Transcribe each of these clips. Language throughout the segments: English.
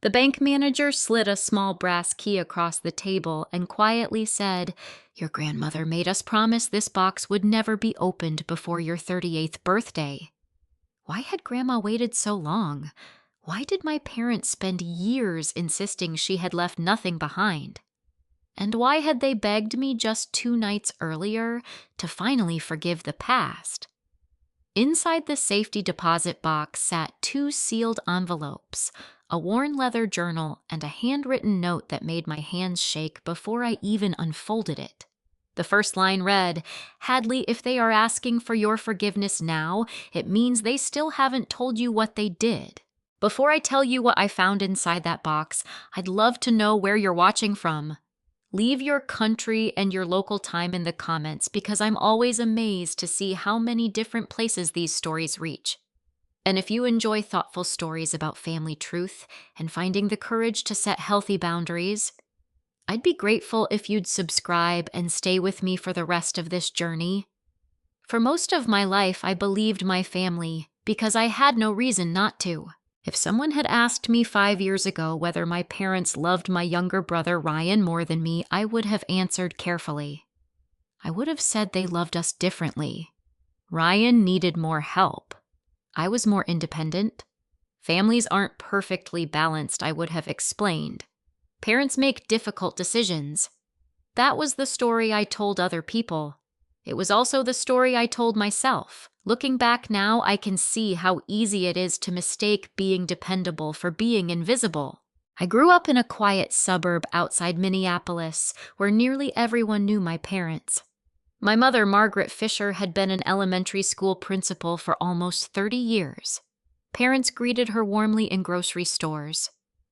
The bank manager slid a small brass key across the table and quietly said, "Your grandmother made us promise this box would never be opened before your 38th birthday." Why had Grandma waited so long? Why did my parents spend years insisting she had left nothing behind? And why had they begged me just 2 nights earlier to finally forgive the past? Inside the safety deposit box sat 2 sealed envelopes, a worn leather journal, and a handwritten note that made my hands shake before I even unfolded it. The first line read, "Hadley, if they are asking for your forgiveness now, it means they still haven't told you what they did. Before I tell you what I found inside that box, I'd love to know where you're watching from. Leave your country and your local time in the comments because I'm always amazed to see how many different places these stories reach. And if you enjoy thoughtful stories about family truth and finding the courage to set healthy boundaries, I'd be grateful if you'd subscribe and stay with me for the rest of this journey. For most of my life, I believed my family because I had no reason not to. If someone had asked me 5 years ago whether my parents loved my younger brother Ryan more than me, I would have answered carefully. I would have said they loved us differently. Ryan needed more help. I was more independent. Families aren't perfectly balanced, I would have explained. Parents make difficult decisions. That was the story I told other people. It was also the story I told myself. Looking back now, I can see how easy it is to mistake being dependable for being invisible. I grew up in a quiet suburb outside Minneapolis, where nearly everyone knew my parents. My mother, Margaret Fisher, had been an elementary school principal for almost 30 years. Parents greeted her warmly in grocery stores.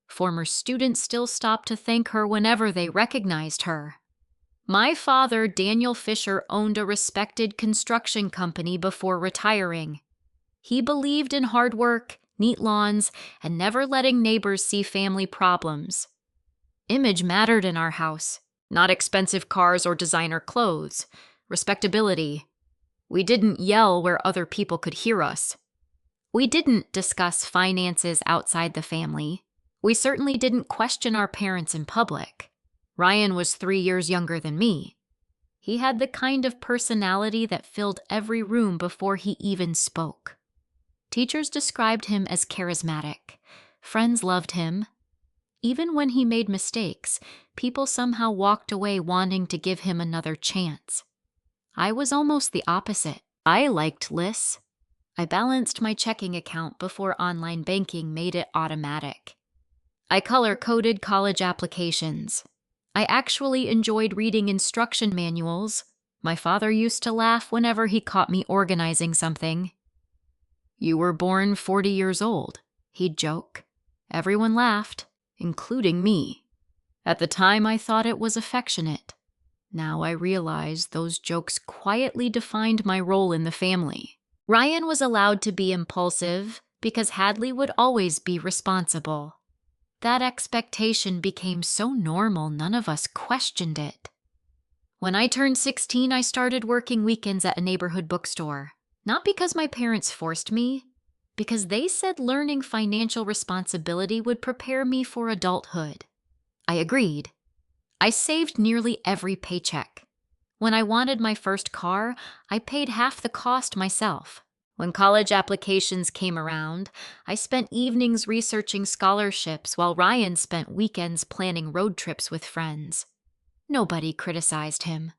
Former students still stopped to thank her whenever they recognized her. My father, Daniel Fisher, owned a respected construction company before retiring. He believed in hard work, neat lawns, and never letting neighbors see family problems. Image mattered in our house, not expensive cars or designer clothes. Respectability. We didn't yell where other people could hear us. We didn't discuss finances outside the family. We certainly didn't question our parents in public. Ryan was 3 years younger than me. He had the kind of personality that filled every room before he even spoke. Teachers described him as charismatic. Friends loved him. Even when he made mistakes, people somehow walked away wanting to give him another chance. I was almost the opposite. I liked lists. I balanced my checking account before online banking made it automatic. I color-coded college applications. I actually enjoyed reading instruction manuals. My father used to laugh whenever he caught me organizing something. "You were born 40 years old," he'd joke. Everyone laughed, including me. At the time, I thought it was affectionate. Now I realize those jokes quietly defined my role in the family. Ryan was allowed to be impulsive because Hadley would always be responsible. That expectation became so normal, none of us questioned it. When I turned 16, I started working weekends at a neighborhood bookstore. Not because my parents forced me, because they said learning financial responsibility would prepare me for adulthood. I agreed. I saved nearly every paycheck. When I wanted my first car, I paid half the cost myself. When college applications came around, I spent evenings researching scholarships while Ryan spent weekends planning road trips with friends. Nobody criticized him.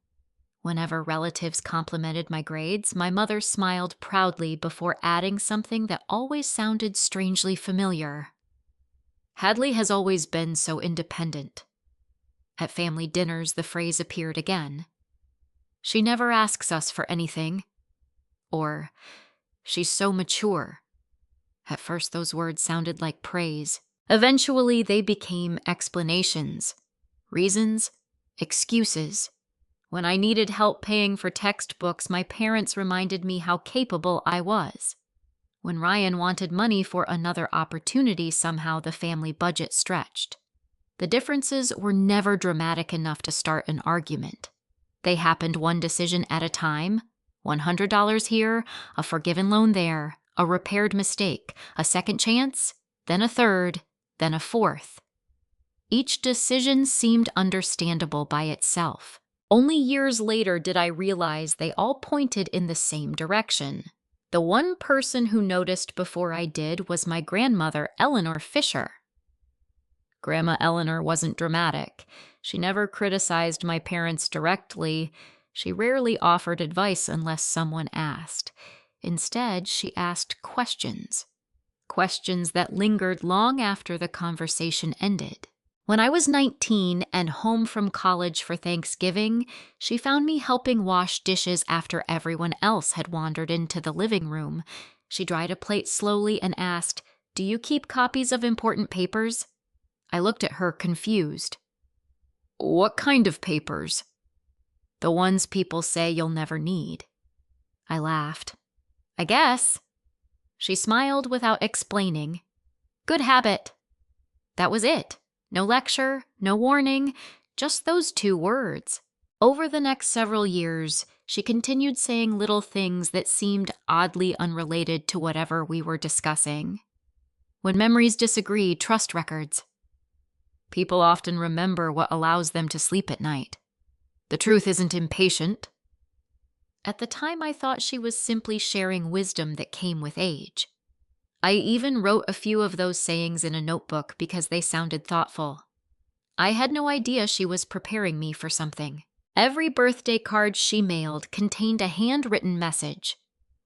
Whenever relatives complimented my grades, my mother smiled proudly before adding something that always sounded strangely familiar. "Hadley has always been so independent." At family dinners, the phrase appeared again. "She never asks us for anything." Or, "She's so mature." At first, those words sounded like praise. Eventually, they became explanations, reasons, excuses. When I needed help paying for textbooks, my parents reminded me how capable I was. When Ryan wanted money for another opportunity, somehow the family budget stretched. The differences were never dramatic enough to start an argument. They happened one decision at a time. $100 here, a forgiven loan there, a repaired mistake, a second chance, then a third, then a fourth. Each decision seemed understandable by itself. Only years later did I realize they all pointed in the same direction. The one person who noticed before I did was my grandmother, Eleanor Fisher. Grandma Eleanor wasn't dramatic. She never criticized my parents directly. She rarely offered advice unless someone asked. Instead, she asked questions. Questions that lingered long after the conversation ended. When I was 19 and home from college for Thanksgiving, she found me helping wash dishes after everyone else had wandered into the living room. She dried a plate slowly and asked, "Do you keep copies of important papers?" I looked at her confused. "What kind of papers?" "The ones people say you'll never need." I laughed. "I guess." She smiled without explaining. "Good habit." That was it. No lecture, no warning, just those 2 words. Over the next several years, she continued saying little things that seemed oddly unrelated to whatever we were discussing. When memories disagree, trust records. People often remember what allows them to sleep at night. The truth isn't impatient. At the time, I thought she was simply sharing wisdom that came with age. I even wrote a few of those sayings in a notebook because they sounded thoughtful. I had no idea she was preparing me for something. Every birthday card she mailed contained a handwritten message.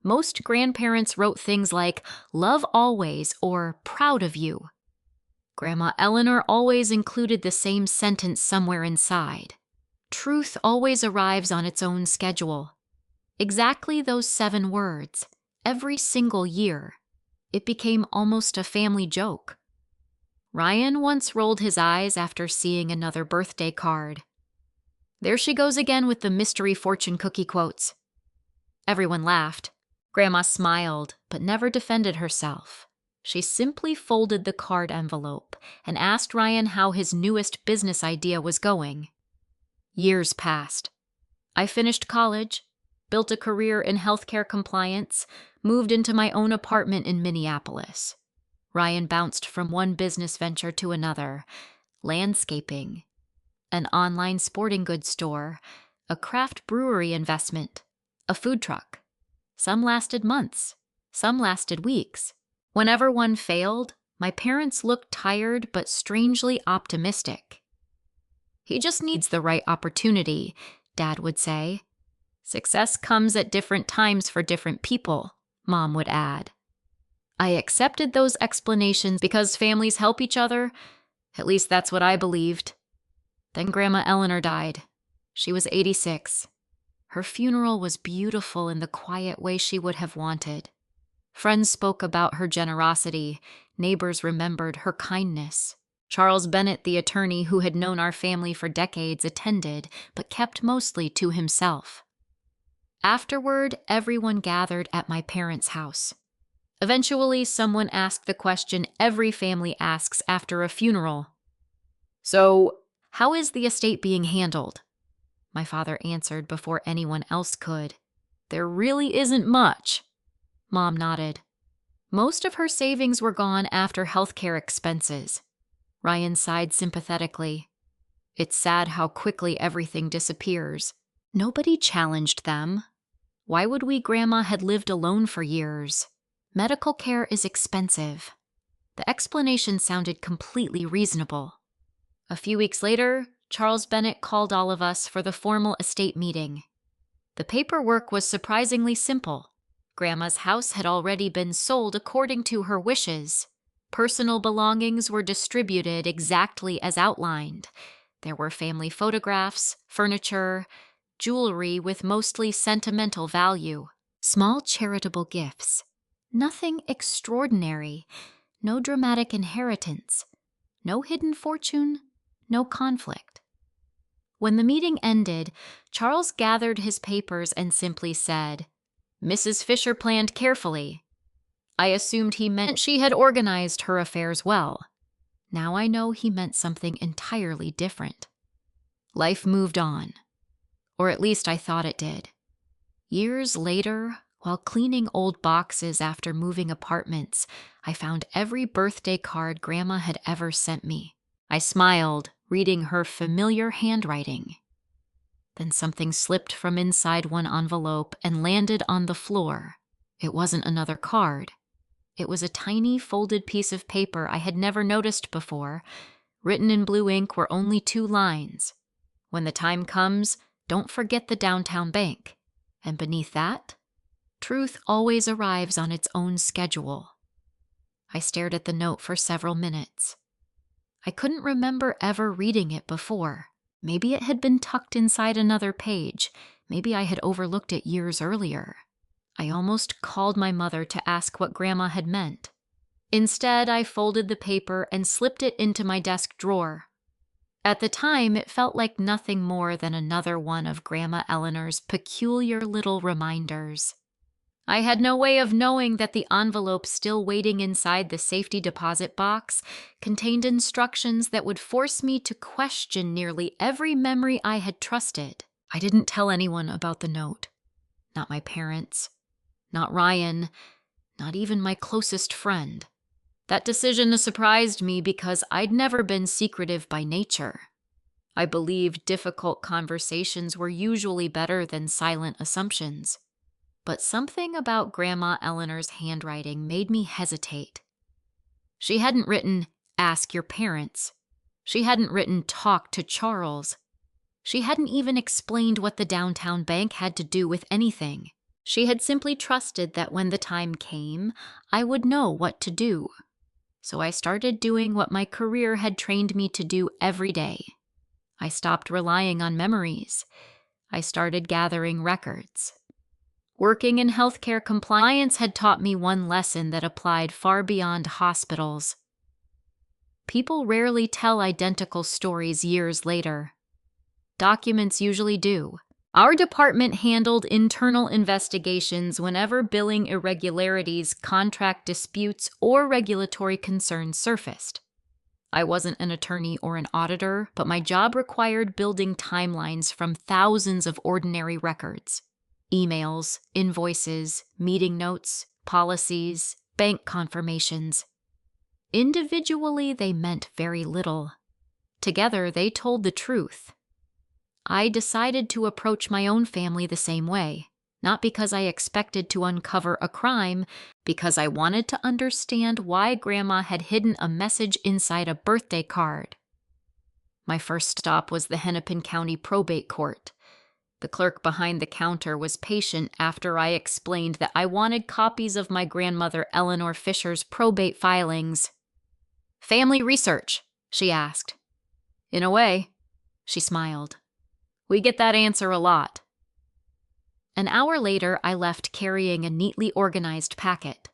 Most grandparents wrote things like, "Love always," or "Proud of you." Grandma Eleanor always included the same sentence somewhere inside. "Truth always arrives on its own schedule." Exactly those 7 words, every single year. It became almost a family joke. Ryan once rolled his eyes after seeing another birthday card. "There she goes again with the mystery fortune cookie quotes." Everyone laughed. Grandma smiled, but never defended herself. She simply folded the card envelope and asked Ryan how his newest business idea was going. Years passed. I finished college, built a career in healthcare compliance, moved into my own apartment in Minneapolis. Ryan bounced from one business venture to another: landscaping, an online sporting goods store, a craft brewery investment, a food truck. Some lasted months, some lasted weeks. Whenever one failed, my parents looked tired but strangely optimistic. "He just needs the right opportunity," Dad would say. "Success comes at different times for different people," Mom would add. I accepted those explanations because families help each other. At least that's what I believed. Then Grandma Eleanor died. She was 86. Her funeral was beautiful in the quiet way she would have wanted. Friends spoke about her generosity. Neighbors remembered her kindness. Charles Bennett, the attorney who had known our family for decades, attended, but kept mostly to himself. Afterward, everyone gathered at my parents' house. Eventually, someone asked the question every family asks after a funeral. "So, how is the estate being handled?" My father answered before anyone else could. "There really isn't much." Mom nodded. Most of her savings were gone after healthcare expenses. Ryan sighed sympathetically. "It's sad how quickly everything disappears." Nobody challenged them. Why would we? Grandma had lived alone for years. Medical care is expensive. The explanation sounded completely reasonable. A few weeks later, Charles Bennett called all of us for the formal estate meeting. The paperwork was surprisingly simple. Grandma's house had already been sold according to her wishes. Personal belongings were distributed exactly as outlined. There were family photographs, furniture, jewelry with mostly sentimental value, small charitable gifts. Nothing extraordinary, no dramatic inheritance, no hidden fortune, no conflict. When the meeting ended, Charles gathered his papers and simply said, "Mrs. Fisher planned carefully." I assumed he meant she had organized her affairs well. Now I know he meant something entirely different. Life moved on. Or at least I thought it did. Years later, While cleaning old boxes after moving apartments, I found every birthday card Grandma had ever sent me. I smiled, reading her familiar handwriting. Then something slipped from inside one envelope and landed on the floor. It wasn't another card. It was a tiny folded piece of paper I had never noticed before. Written in blue ink were only 2 lines. "When the time comes, don't forget the downtown bank." And beneath that, "Truth always arrives on its own schedule." I stared at the note for several minutes. I couldn't remember ever reading it before. Maybe it had been tucked inside another page. Maybe I had overlooked it years earlier. I almost called my mother to ask what Grandma had meant. Instead, I folded the paper and slipped it into my desk drawer. At the time, it felt like nothing more than another one of Grandma Eleanor's peculiar little reminders. I had no way of knowing that the envelope still waiting inside the safety deposit box contained instructions that would force me to question nearly every memory I had trusted. I didn't tell anyone about the note. Not my parents. Not Ryan. Not even my closest friend. That decision surprised me because I'd never been secretive by nature. I believed difficult conversations were usually better than silent assumptions. But something about Grandma Eleanor's handwriting made me hesitate. She hadn't written, "Ask your parents." She hadn't written, "Talk to Charles." She hadn't even explained what the downtown bank had to do with anything. She had simply trusted that when the time came, I would know what to do. So I started doing what my career had trained me to do every day. I stopped relying on memories. I started gathering records. Working in healthcare compliance had taught me one lesson that applied far beyond hospitals. People rarely tell identical stories years later. Documents usually do. Our department handled internal investigations whenever billing irregularities, contract disputes, or regulatory concerns surfaced. I wasn't an attorney or an auditor, but my job required building timelines from thousands of ordinary records. Emails, invoices, meeting notes, policies, bank confirmations. Individually, they meant very little. Together, they told the truth. I decided to approach my own family the same way, not because I expected to uncover a crime, because I wanted to understand why Grandma had hidden a message inside a birthday card. My first stop was the Hennepin County Probate Court. The clerk behind the counter was patient after I explained that I wanted copies of my grandmother Eleanor Fisher's probate filings. "Family research?" she asked. "In a way," she smiled. "We get that answer a lot." An hour later, I left carrying a neatly organized packet.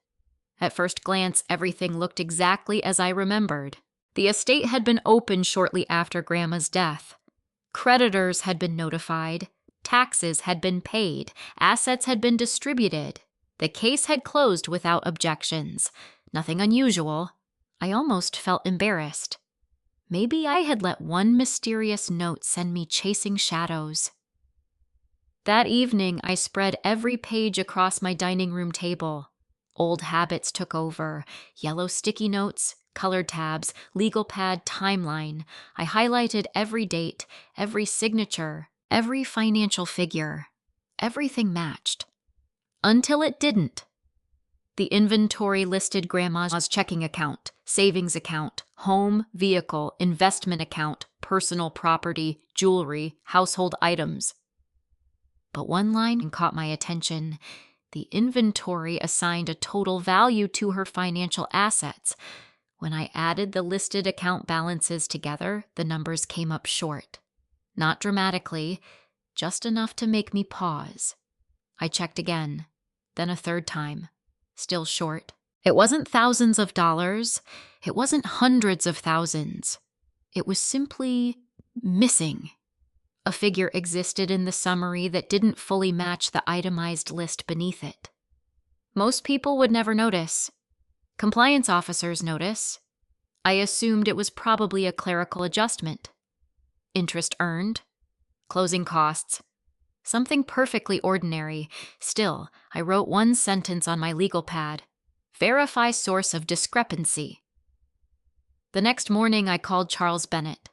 At first glance, everything looked exactly as I remembered. The estate had been opened shortly after Grandma's death. Creditors had been notified. Taxes had been paid. Assets had been distributed. The case had closed without objections. Nothing unusual. I almost felt embarrassed. Maybe I had let one mysterious note send me chasing shadows. That evening, I spread every page across my dining room table. Old habits took over. Yellow sticky notes, colored tabs, legal pad, timeline. I highlighted every date, every signature, every financial figure. Everything matched. Until it didn't. The inventory listed Grandma's checking account, savings account, home, vehicle, investment account, personal property, jewelry, household items. But one line caught my attention. The inventory assigned a total value to her financial assets. When I added the listed account balances together, the numbers came up short. Not dramatically, just enough to make me pause. I checked again, then a third time. Still short. It wasn't thousands of dollars. It wasn't hundreds of thousands. It was simply missing. A figure existed in the summary that didn't fully match the itemized list beneath it. Most people would never notice. Compliance officers notice. I assumed it was probably a clerical adjustment. Interest earned, closing costs, Something perfectly ordinary. Still, I wrote one sentence on my legal pad. Verify source of discrepancy. The next morning, I called Charles Bennett.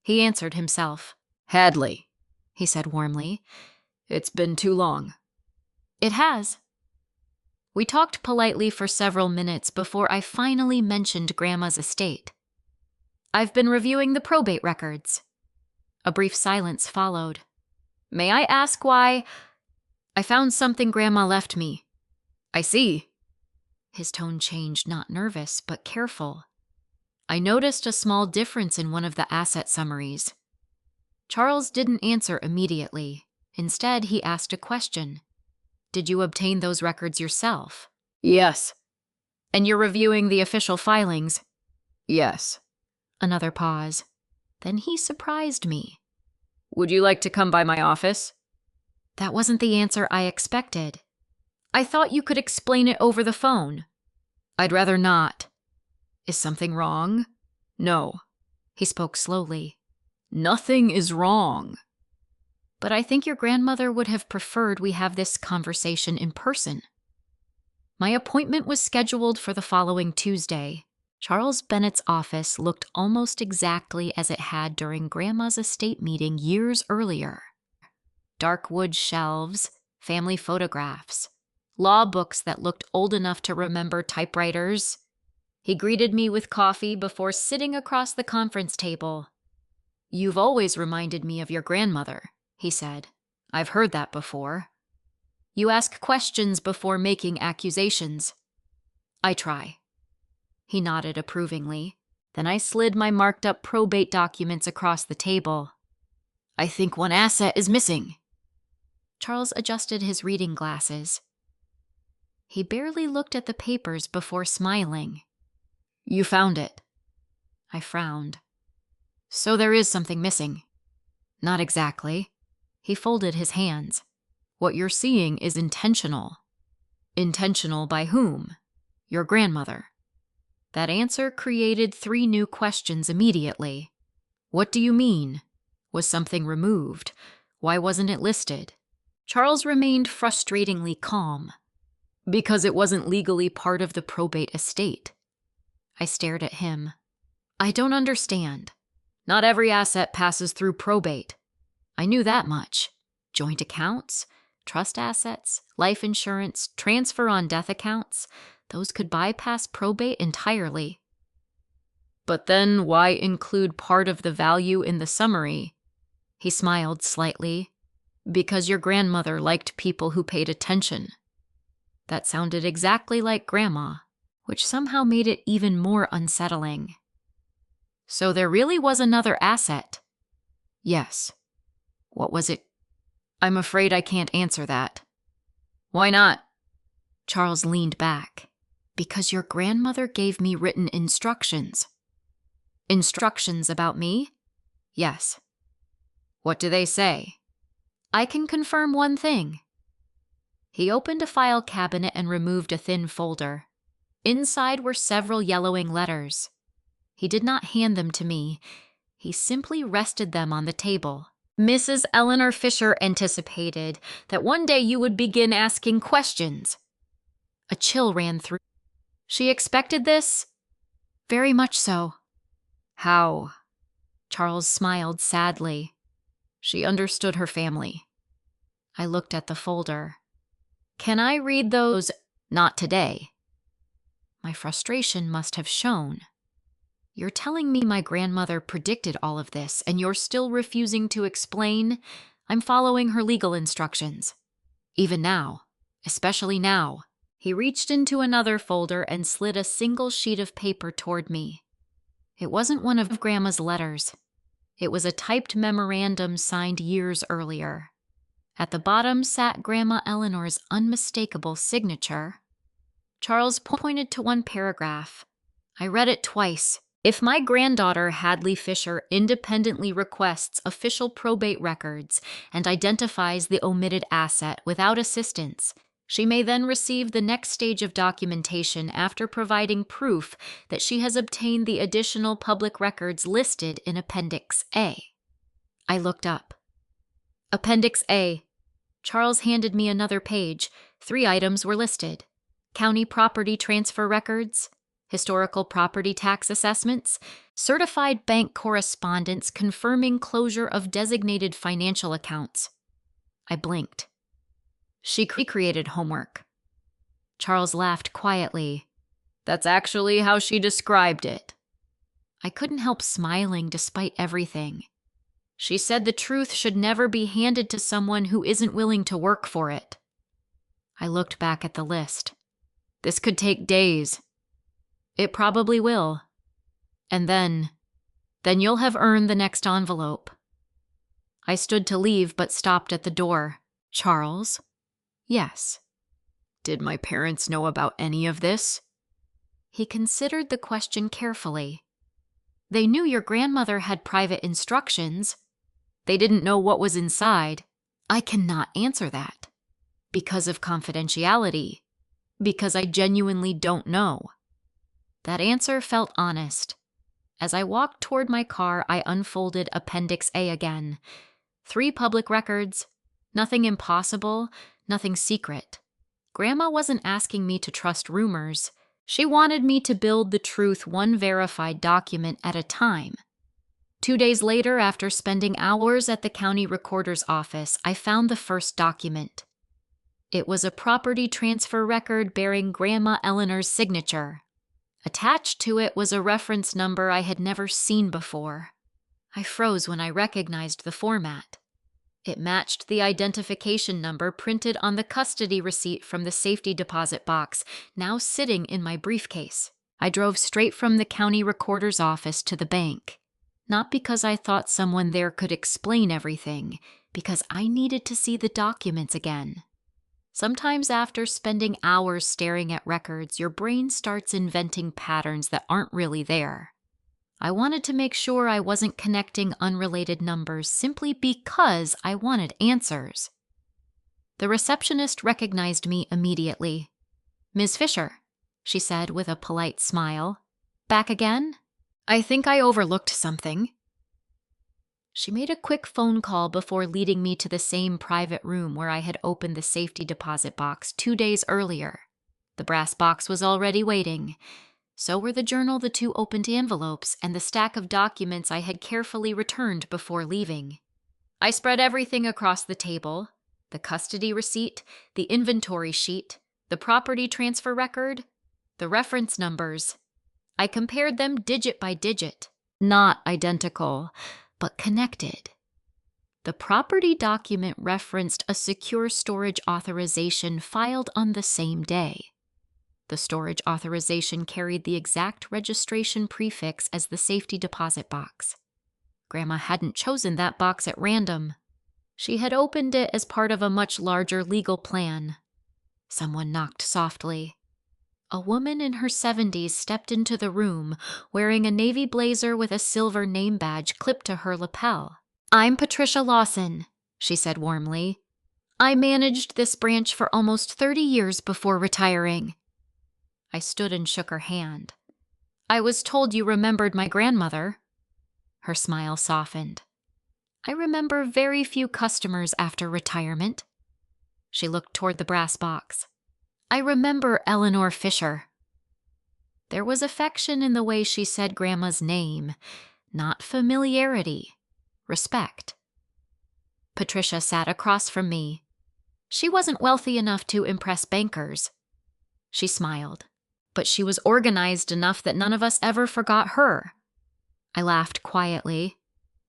He answered himself. "Hadley," he said warmly. "It's been too long." "It has." We talked politely for several minutes before I finally mentioned Grandma's estate. "I've been reviewing the probate records." A brief silence followed. "May I ask why?" "I found something Grandma left me." "I see." His tone changed, not nervous, but careful. "I noticed a small difference in one of the asset summaries." Charles didn't answer immediately. Instead, he asked a question. "Did you obtain those records yourself?" "Yes." "And you're reviewing the official filings?" "Yes." Another pause. Then he surprised me. "Would you like to come by my office?" That wasn't the answer I expected. "I thought you could explain it over the phone." "I'd rather not." "Is something wrong?" "No." He spoke slowly. "Nothing is wrong." "But I think your grandmother would have preferred we have this conversation in person." My appointment was scheduled for the following Tuesday. Charles Bennett's office looked almost exactly as it had during Grandma's estate meeting years earlier. Dark wood shelves, family photographs, law books that looked old enough to remember typewriters. He greeted me with coffee before sitting across the conference table. "You've always reminded me of your grandmother," he said. "I've heard that before." "You ask questions before making accusations." "I try." He nodded approvingly. Then I slid my marked-up probate documents across the table. "I think one asset is missing." Charles adjusted his reading glasses. He barely looked at the papers before smiling. "You found it." I frowned. "So there is something missing." "Not exactly." He folded his hands. "What you're seeing is intentional." "Intentional by whom?" "Your grandmother." That answer created 3 new questions immediately. "What do you mean? Was something removed? Why wasn't it listed?" Charles remained frustratingly calm. "Because it wasn't legally part of the probate estate." I stared at him. "I don't understand." "Not every asset passes through probate." I knew that much. Joint accounts, trust assets, life insurance, transfer on death accounts, those could bypass probate entirely. "But then why include part of the value in the summary?" He smiled slightly. "Because your grandmother liked people who paid attention." That sounded exactly like Grandma, which somehow made it even more unsettling. "So there really was another asset?" "Yes." "What was it?" "I'm afraid I can't answer that." "Why not?" Charles leaned back. "Because your grandmother gave me written instructions." "Instructions about me?" "Yes." "What do they say?" "I can confirm one thing." He opened a file cabinet and removed a thin folder. Inside were several yellowing letters. He did not hand them to me. He simply rested them on the table. "Mrs. Eleanor Fisher anticipated that one day you would begin asking questions." A chill ran through. "She expected this?" "Very much so." "How?" Charles smiled sadly. "She understood her family." I looked at the folder. "Can I read those?" "Not today." My frustration must have shown. "You're telling me my grandmother predicted all of this, and you're still refusing to explain?" "I'm following her legal instructions." "Even now. Especially now." He reached into another folder and slid a single sheet of paper toward me. It wasn't one of Grandma's letters. It was a typed memorandum signed years earlier. At the bottom sat Grandma Eleanor's unmistakable signature. Charles pointed to one paragraph. I read it twice. "If my granddaughter Hadley Fisher independently requests official probate records and identifies the omitted asset without assistance, she may then receive the next stage of documentation after providing proof that she has obtained the additional public records listed in Appendix A." I looked up. "Appendix A. Charles handed me another page. 3 items were listed: county property transfer records, historical property tax assessments, certified bank correspondence confirming closure of designated financial accounts. I blinked. She created homework. Charles laughed quietly. That's actually how she described it. I couldn't help smiling despite everything. She said the truth should never be handed to someone who isn't willing to work for it. I looked back at the list. This could take days. It probably will. And then you'll have earned the next envelope. I stood to leave but stopped at the door. Charles? Yes. Did my parents know about any of this? He considered the question carefully. They knew your grandmother had private instructions. They didn't know what was inside. I cannot answer that. Because of confidentiality. Because I genuinely don't know. That answer felt honest. As I walked toward my car, I unfolded Appendix A again. 3 public records. Nothing impossible, nothing secret. Grandma wasn't asking me to trust rumors. She wanted me to build the truth one verified document at a time. 2 days later, after spending hours at the county recorder's office, I found the first document. It was a property transfer record bearing Grandma Eleanor's signature. Attached to it was a reference number I had never seen before. I froze when I recognized the format. It matched the identification number printed on the custody receipt from the safety deposit box, now sitting in my briefcase. I drove straight from the county recorder's office to the bank. Not because I thought someone there could explain everything, because I needed to see the documents again. Sometimes after spending hours staring at records, your brain starts inventing patterns that aren't really there. I wanted to make sure I wasn't connecting unrelated numbers simply because I wanted answers. The receptionist recognized me immediately. "Ms. Fisher," she said with a polite smile. "Back again? I think I overlooked something." She made a quick phone call before leading me to the same private room where I had opened the safety deposit box 2 days earlier. The brass box was already waiting. So were the journal, the 2 opened envelopes, and the stack of documents I had carefully returned before leaving. I spread everything across the table: the custody receipt, the inventory sheet, the property transfer record, the reference numbers. I compared them digit by digit, not identical, but connected. The property document referenced a secure storage authorization filed on the same day. The storage authorization carried the exact registration prefix as the safety deposit box. Grandma hadn't chosen that box at random. She had opened it as part of a much larger legal plan. Someone knocked softly. A woman in her 70s stepped into the room, wearing a navy blazer with a silver name badge clipped to her lapel. "I'm Patricia Lawson," she said warmly. "I managed this branch for almost 30 years before retiring." I stood and shook her hand. "I was told you remembered my grandmother." Her smile softened. "I remember very few customers after retirement." She looked toward the brass box. "I remember Eleanor Fisher." There was affection in the way she said Grandma's name, not familiarity, respect. Patricia sat across from me. She wasn't wealthy enough to impress bankers. She smiled. But she was organized enough that none of us ever forgot her. I laughed quietly.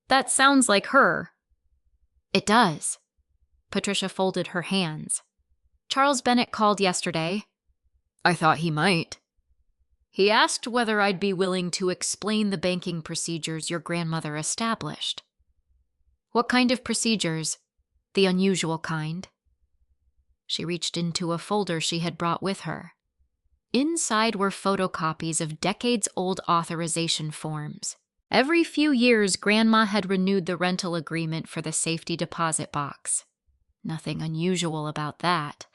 "That sounds like her." "It does." Patricia folded her hands. "Charles Bennett called yesterday." "I thought he might." "He asked whether I'd be willing to explain the banking procedures your grandmother established." "What kind of procedures?" "The unusual kind." She reached into a folder she had brought with her. Inside were photocopies of decades-old authorization forms. Every few years, Grandma had renewed the rental agreement for the safety deposit box. Nothing unusual about that,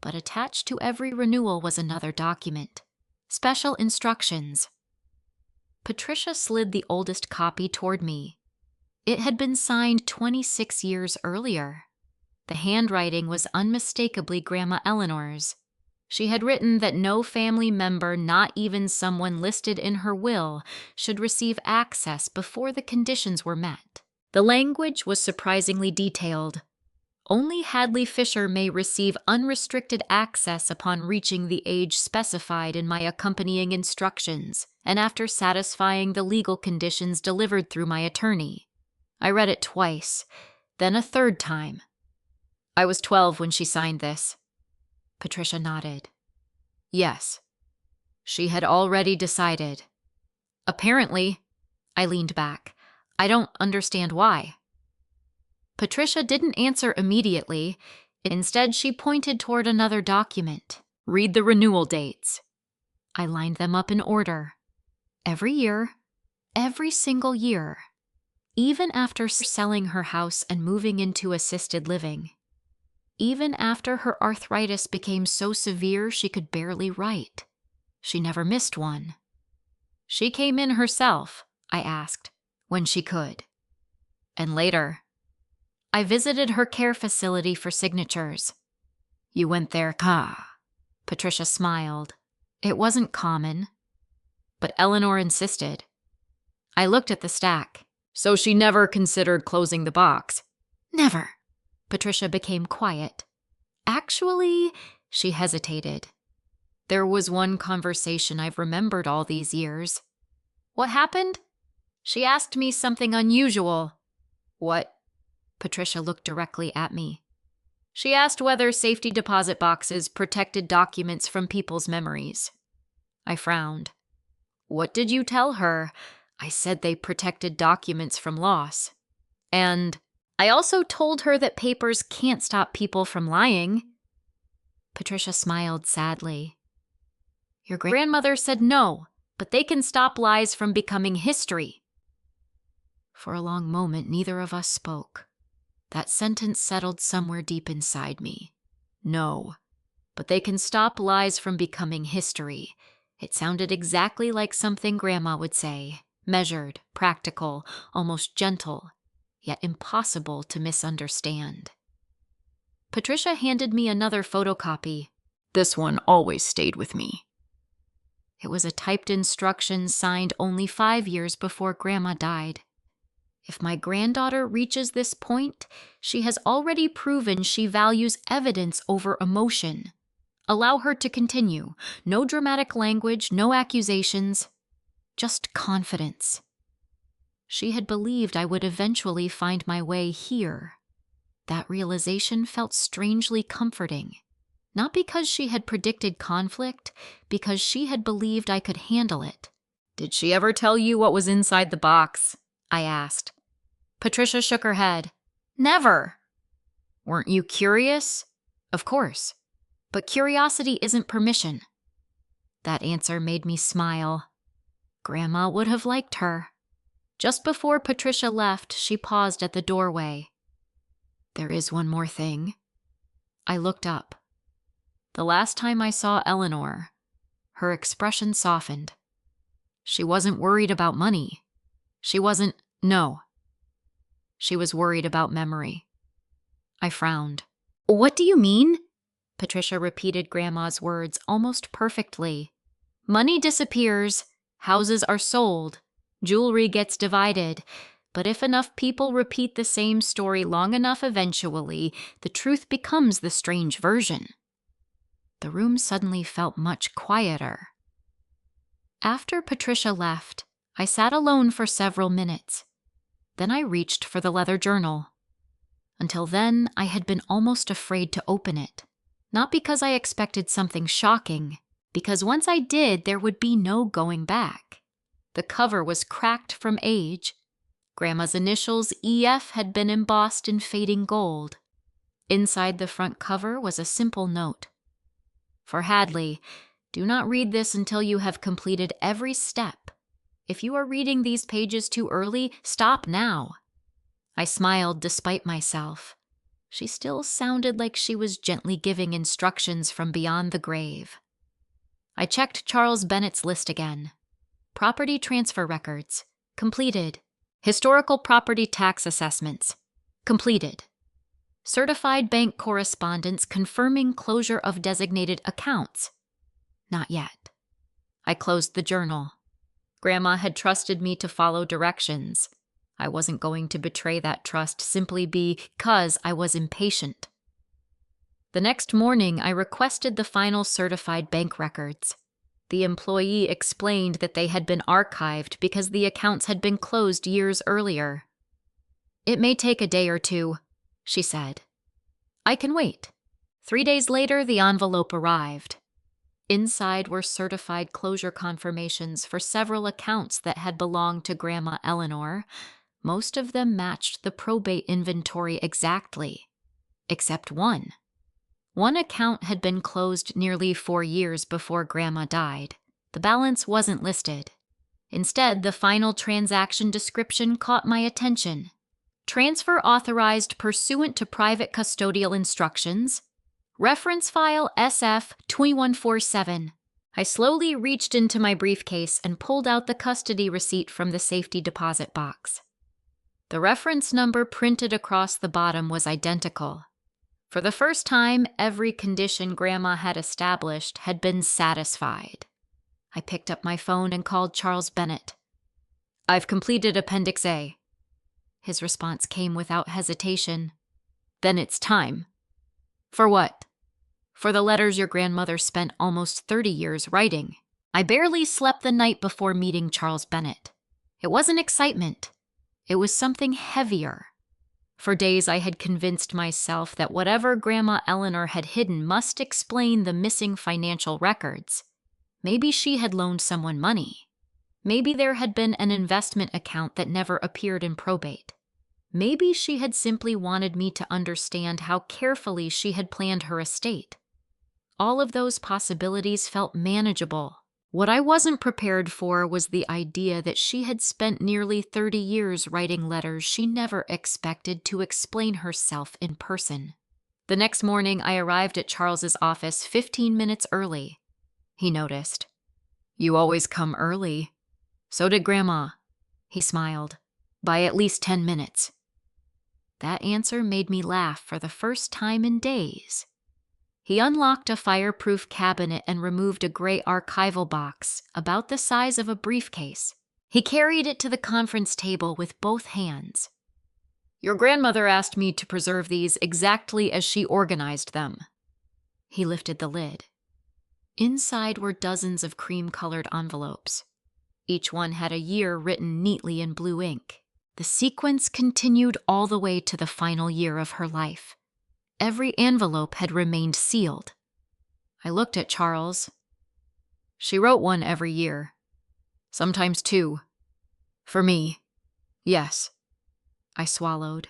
but attached to every renewal was another document: special instructions. Patricia slid the oldest copy toward me. It had been signed 26 years earlier. The handwriting was unmistakably Grandma Eleanor's. She had written that no family member, not even someone listed in her will, should receive access before the conditions were met. The language was surprisingly detailed. Only Hadley Fisher may receive unrestricted access upon reaching the age specified in my accompanying instructions, and after satisfying the legal conditions delivered through my attorney. I read it twice, then a third time. I was 12 when she signed this. Patricia nodded. Yes. She had already decided. Apparently. I leaned back. I don't understand why. Patricia didn't answer immediately. Instead, she pointed toward another document. Read the renewal dates. I lined them up in order. Every year, every single year, even after selling her house and moving into assisted living. Even after her arthritis became so severe she could barely write. She never missed one. She came in herself, I asked, when she could. And later, I visited her care facility for signatures. You went there, Patricia smiled. It wasn't common. But Eleanor insisted. I looked at the stack. So she never considered closing the box? Never. Patricia became quiet. Actually, she hesitated. There was one conversation I've remembered all these years. What happened? She asked me something unusual. What? Patricia looked directly at me. She asked whether safety deposit boxes protected documents from people's memories. I frowned. What did you tell her? I said they protected documents from loss. And I also told her that papers can't stop people from lying. Patricia smiled sadly. Your grandmother said no, but they can stop lies from becoming history. For a long moment, neither of us spoke. That sentence settled somewhere deep inside me. No, but they can stop lies from becoming history. It sounded exactly like something Grandma would say. Measured, practical, almost gentle, yet impossible to misunderstand. Patricia handed me another photocopy. This one always stayed with me. It was a typed instruction signed only 5 years before Grandma died. If my granddaughter reaches this point, she has already proven she values evidence over emotion. Allow her to continue. No dramatic language, no accusations, just confidence. She had believed I would eventually find my way here. That realization felt strangely comforting. Not because she had predicted conflict, because she had believed I could handle it. Did she ever tell you what was inside the box? I asked. Patricia shook her head. Never. Weren't you curious? Of course. But curiosity isn't permission. That answer made me smile. Grandma would have liked her. Just before Patricia left, she paused at the doorway. There is one more thing. I looked up. The last time I saw Eleanor, her expression softened. She wasn't worried about money. She was worried about memory. I frowned. What do you mean? Patricia repeated Grandma's words almost perfectly. Money disappears, houses are sold, jewelry gets divided, but if enough people repeat the same story long enough eventually, the truth becomes the strange version. The room suddenly felt much quieter. After Patricia left, I sat alone for several minutes. Then I reached for the leather journal. Until then, I had been almost afraid to open it. Not because I expected something shocking, because once I did, there would be no going back. The cover was cracked from age. Grandma's initials, EF, had been embossed in fading gold. Inside the front cover was a simple note. For Hadley, do not read this until you have completed every step. If you are reading these pages too early, stop now. I smiled despite myself. She still sounded like she was gently giving instructions from beyond the grave. I checked Charles Bennett's list again. Property transfer records. Completed. Historical property tax assessments. Completed. Certified bank correspondence confirming closure of designated accounts. Not yet. I closed the journal. Grandma had trusted me to follow directions. I wasn't going to betray that trust simply because I was impatient. The next morning, I requested the final certified bank records. The employee explained that they had been archived because the accounts had been closed years earlier. "It may take a day or two," she said. "I can wait." 3 days later, the envelope arrived. Inside were certified closure confirmations for several accounts that had belonged to Grandma Eleanor. Most of them matched the probate inventory exactly, except one. One account had been closed nearly 4 years before Grandma died. The balance wasn't listed. Instead, the final transaction description caught my attention. "Transfer authorized pursuant to private custodial instructions. Reference file SF2147. I slowly reached into my briefcase and pulled out the custody receipt from the safety deposit box. The reference number printed across the bottom was identical. For the first time, every condition Grandma had established had been satisfied. I picked up my phone and called Charles Bennett. "I've completed Appendix A." His response came without hesitation. "Then it's time." "For what?" "For the letters your grandmother spent almost 30 years writing." I barely slept the night before meeting Charles Bennett. It wasn't excitement. It was something heavier. For days I had convinced myself that whatever Grandma Eleanor had hidden must explain the missing financial records. Maybe she had loaned someone money. Maybe there had been an investment account that never appeared in probate. Maybe she had simply wanted me to understand how carefully she had planned her estate. All of those possibilities felt manageable. What I wasn't prepared for was the idea that she had spent nearly 30 years writing letters she never expected to explain herself in person. The next morning, I arrived at Charles's office 15 minutes early. He noticed. "You always come early." "So did Grandma." He smiled. "By at least 10 minutes. That answer made me laugh for the first time in days. He unlocked a fireproof cabinet and removed a gray archival box about the size of a briefcase. He carried it to the conference table with both hands. "Your grandmother asked me to preserve these exactly as she organized them." He lifted the lid. Inside were dozens of cream-colored envelopes. Each one had a year written neatly in blue ink. The sequence continued all the way to the final year of her life. Every envelope had remained sealed. I looked at Charles. "She wrote one every year. Sometimes 2. For me. Yes." I swallowed.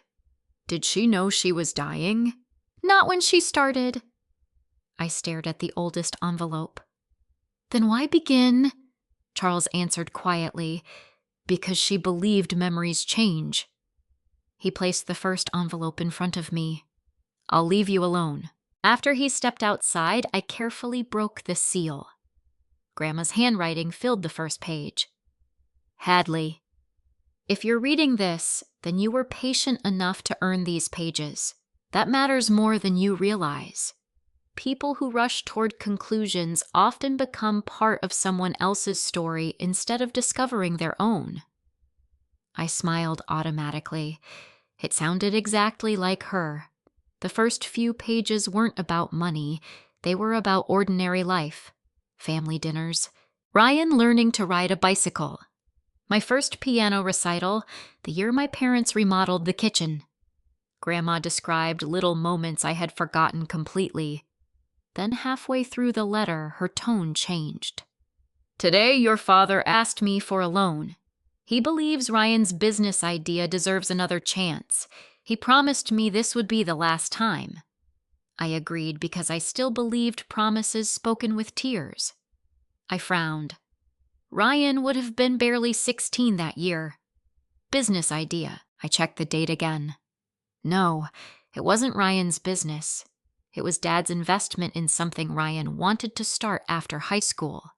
"Did she know she was dying?" "Not when she started." I stared at the oldest envelope. "Then why begin?" Charles answered quietly. "Because she believed memories change." He placed the first envelope in front of me. "I'll leave you alone." After he stepped outside, I carefully broke the seal. Grandma's handwriting filled the first page. "Hadley, if you're reading this, then you were patient enough to earn these pages. That matters more than you realize. People who rush toward conclusions often become part of someone else's story instead of discovering their own." I smiled automatically. It sounded exactly like her. The first few pages weren't about money. They were about ordinary life. Family dinners. Ryan learning to ride a bicycle. My first piano recital, the year my parents remodeled the kitchen. Grandma described little moments I had forgotten completely. Then halfway through the letter, her tone changed. "Today your father asked me for a loan. He believes Ryan's business idea deserves another chance. He promised me this would be the last time." I agreed because I still believed promises spoken with tears. I frowned. Ryan would have been barely 16 that year. Business idea. I checked the date again. No, it wasn't Ryan's business. It was Dad's investment in something Ryan wanted to start after high school.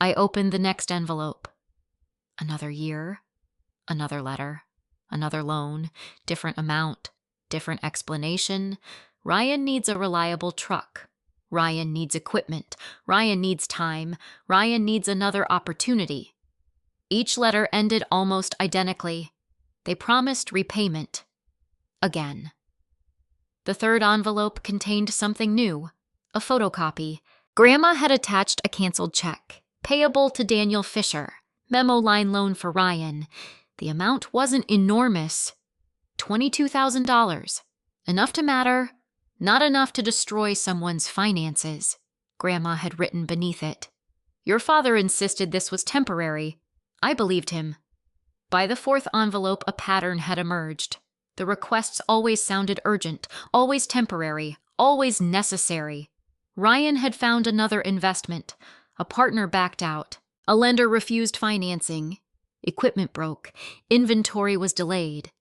I opened the next envelope. Another year, another letter, another loan, different amount, Different explanation. Ryan needs a reliable truck. Ryan needs equipment. Ryan needs time. Ryan needs another opportunity. Each letter ended almost identically. They promised repayment. Again. The third envelope contained something new, a photocopy. Grandma had attached a canceled check, payable to Daniel Fisher, memo line loan for Ryan. The amount wasn't enormous. $22,000. Enough to matter, not enough to destroy someone's finances. Grandma had written beneath it. Your father insisted this was temporary. I believed him. By the fourth envelope, a pattern had emerged. The requests always sounded urgent, always temporary, always necessary. Ryan had found another investment. A partner backed out. A lender refused financing. Equipment broke. Inventory was delayed.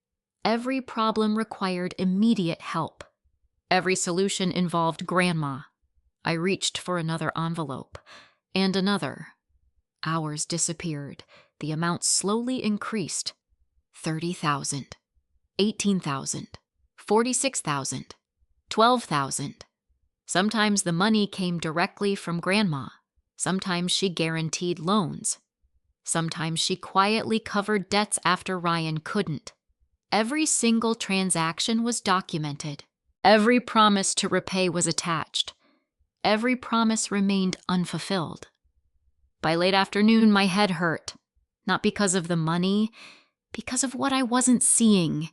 Every problem required immediate help. Every solution involved Grandma. I reached for another envelope. And another. Hours disappeared. The amount slowly increased. 30,000. 18,000, 46,000, 12,000. Sometimes the money came directly from Grandma. Sometimes she guaranteed loans. Sometimes she quietly covered debts after Ryan couldn't. Every single transaction was documented. Every promise to repay was attached. Every promise remained unfulfilled. By late afternoon, my head hurt. Not because of the money, because of what I wasn't seeing.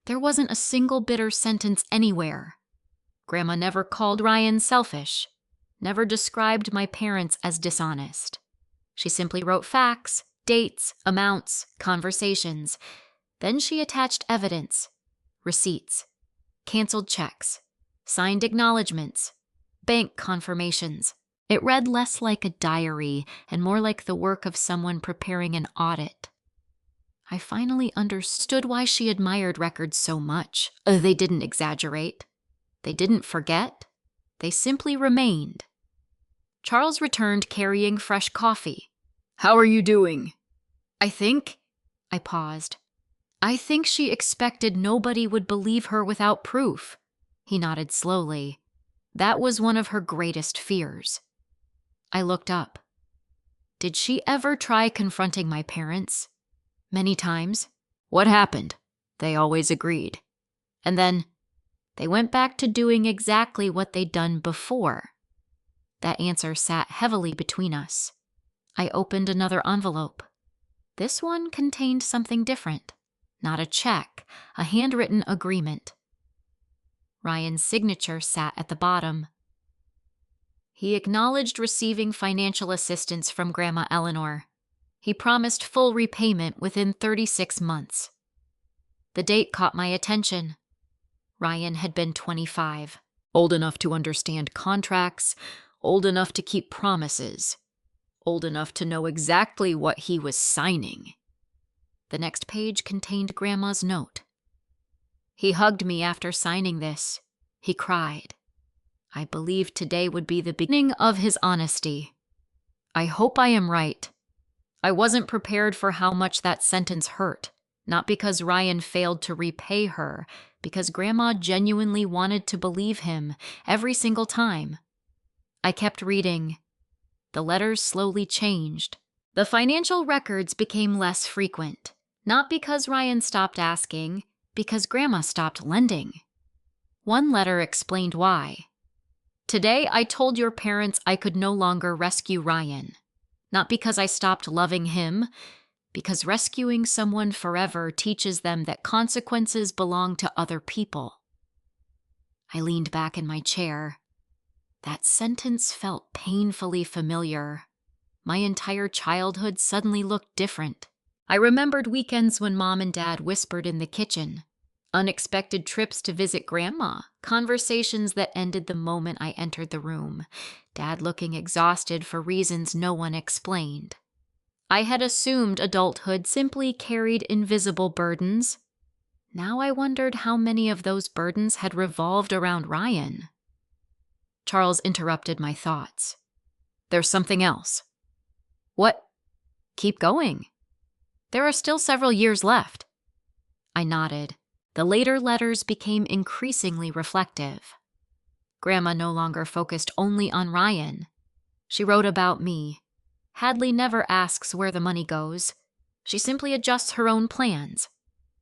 There wasn't a single bitter sentence anywhere. Grandma never called Ryan selfish, never described my parents as dishonest. She simply wrote facts, dates, amounts, conversations. Then she attached evidence, receipts, canceled checks, signed acknowledgments, bank confirmations. It read less like a diary and more like the work of someone preparing an audit. I finally understood why she admired records so much. They didn't exaggerate. They didn't forget. They simply remained. Charles returned carrying fresh coffee. How are you doing? I paused. I think she expected nobody would believe her without proof. He nodded slowly. That was one of her greatest fears. I looked up. Did she ever try confronting my parents? Many times. What happened? They always agreed. And then they went back to doing exactly what they'd done before. That answer sat heavily between us. I opened another envelope. This one contained something different. Not a check, a handwritten agreement. Ryan's signature sat at the bottom. He acknowledged receiving financial assistance from Grandma Eleanor. He promised full repayment within 36 months. The date caught my attention. Ryan had been 25, old enough to understand contracts, old enough to keep promises, old enough to know exactly what he was signing. The next page contained Grandma's note. He hugged me after signing this. He cried. I believed today would be the beginning of his honesty. I hope I am right. I wasn't prepared for how much that sentence hurt, not because Ryan failed to repay her, because Grandma genuinely wanted to believe him every single time. I kept reading. The letters slowly changed. The financial records became less frequent, not because Ryan stopped asking, because Grandma stopped lending. One letter explained why. Today I told your parents I could no longer rescue Ryan. Not because I stopped loving him, because rescuing someone forever teaches them that consequences belong to other people. I leaned back in my chair. That sentence felt painfully familiar. My entire childhood suddenly looked different. I remembered weekends when Mom and Dad whispered in the kitchen, unexpected trips to visit Grandma, conversations that ended the moment I entered the room, Dad looking exhausted for reasons no one explained. I had assumed adulthood simply carried invisible burdens. Now I wondered how many of those burdens had revolved around Ryan. Charles interrupted my thoughts. There's something else. What? Keep going. There are still several years left. I nodded. The later letters became increasingly reflective. Grandma no longer focused only on Ryan. She wrote about me. Hadley never asks where the money goes. She simply adjusts her own plans.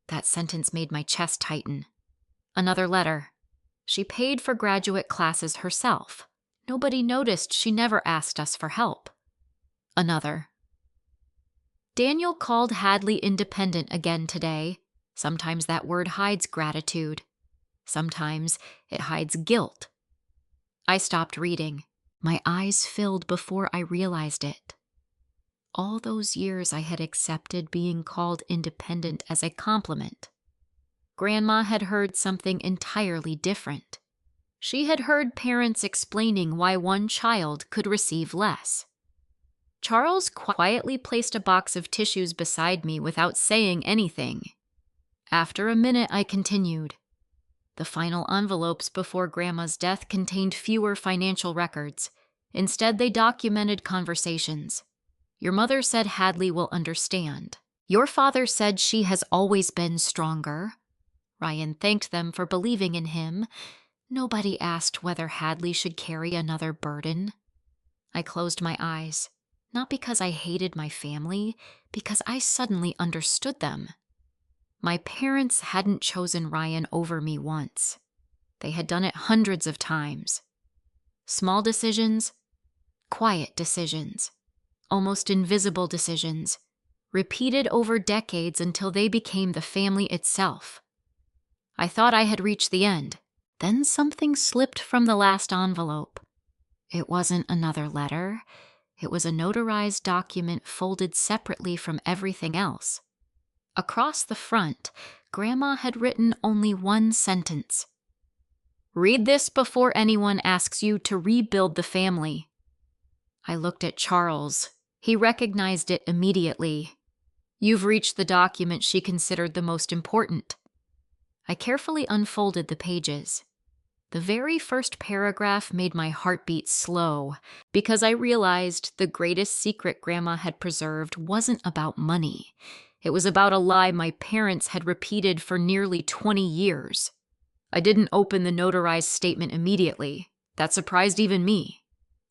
That sentence made my chest tighten. Another letter. She paid for graduate classes herself. Nobody noticed she never asked us for help. Another. Daniel called Hadley independent again today. Sometimes that word hides gratitude. Sometimes it hides guilt. I stopped reading. My eyes filled before I realized it. All those years I had accepted being called independent as a compliment. Grandma had heard something entirely different. She had heard parents explaining why one child could receive less. Charles quietly placed a box of tissues beside me without saying anything. After a minute, I continued. The final envelopes before Grandma's death contained fewer financial records. Instead, they documented conversations. Your mother said Hadley will understand. Your father said she has always been stronger. Ryan thanked them for believing in him. Nobody asked whether Hadley should carry another burden. I closed my eyes, not because I hated my family, because I suddenly understood them. My parents hadn't chosen Ryan over me once. They had done it hundreds of times. Small decisions, quiet decisions, almost invisible decisions, repeated over decades until they became the family itself. I thought I had reached the end. Then something slipped from the last envelope. It wasn't another letter. It was a notarized document folded separately from everything else. Across the front, Grandma had written only one sentence. Read this before anyone asks you to rebuild the family. I looked at Charles. He recognized it immediately. You've reached the document she considered the most important. I carefully unfolded the pages. The very first paragraph made my heartbeat slow because I realized the greatest secret Grandma had preserved wasn't about money. It was about a lie my parents had repeated for nearly 20 years. I didn't open the notarized statement immediately. That surprised even me.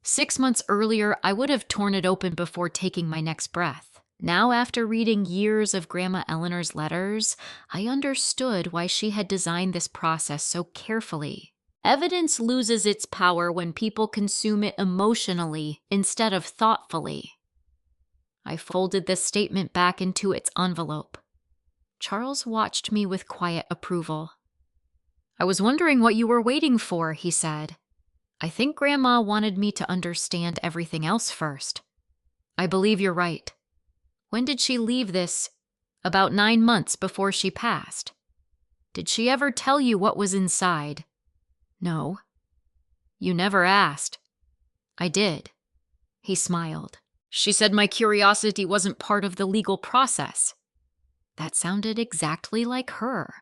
6 months earlier, I would have torn it open before taking my next breath. Now, after reading years of Grandma Eleanor's letters, I understood why she had designed this process so carefully. Evidence loses its power when people consume it emotionally instead of thoughtfully. I folded the statement back into its envelope. Charles watched me with quiet approval. I was wondering what you were waiting for, he said. I think Grandma wanted me to understand everything else first. I believe you're right. When did she leave this? About 9 months before she passed. Did she ever tell you what was inside? No. You never asked. I did. He smiled. She said my curiosity wasn't part of the legal process. That sounded exactly like her.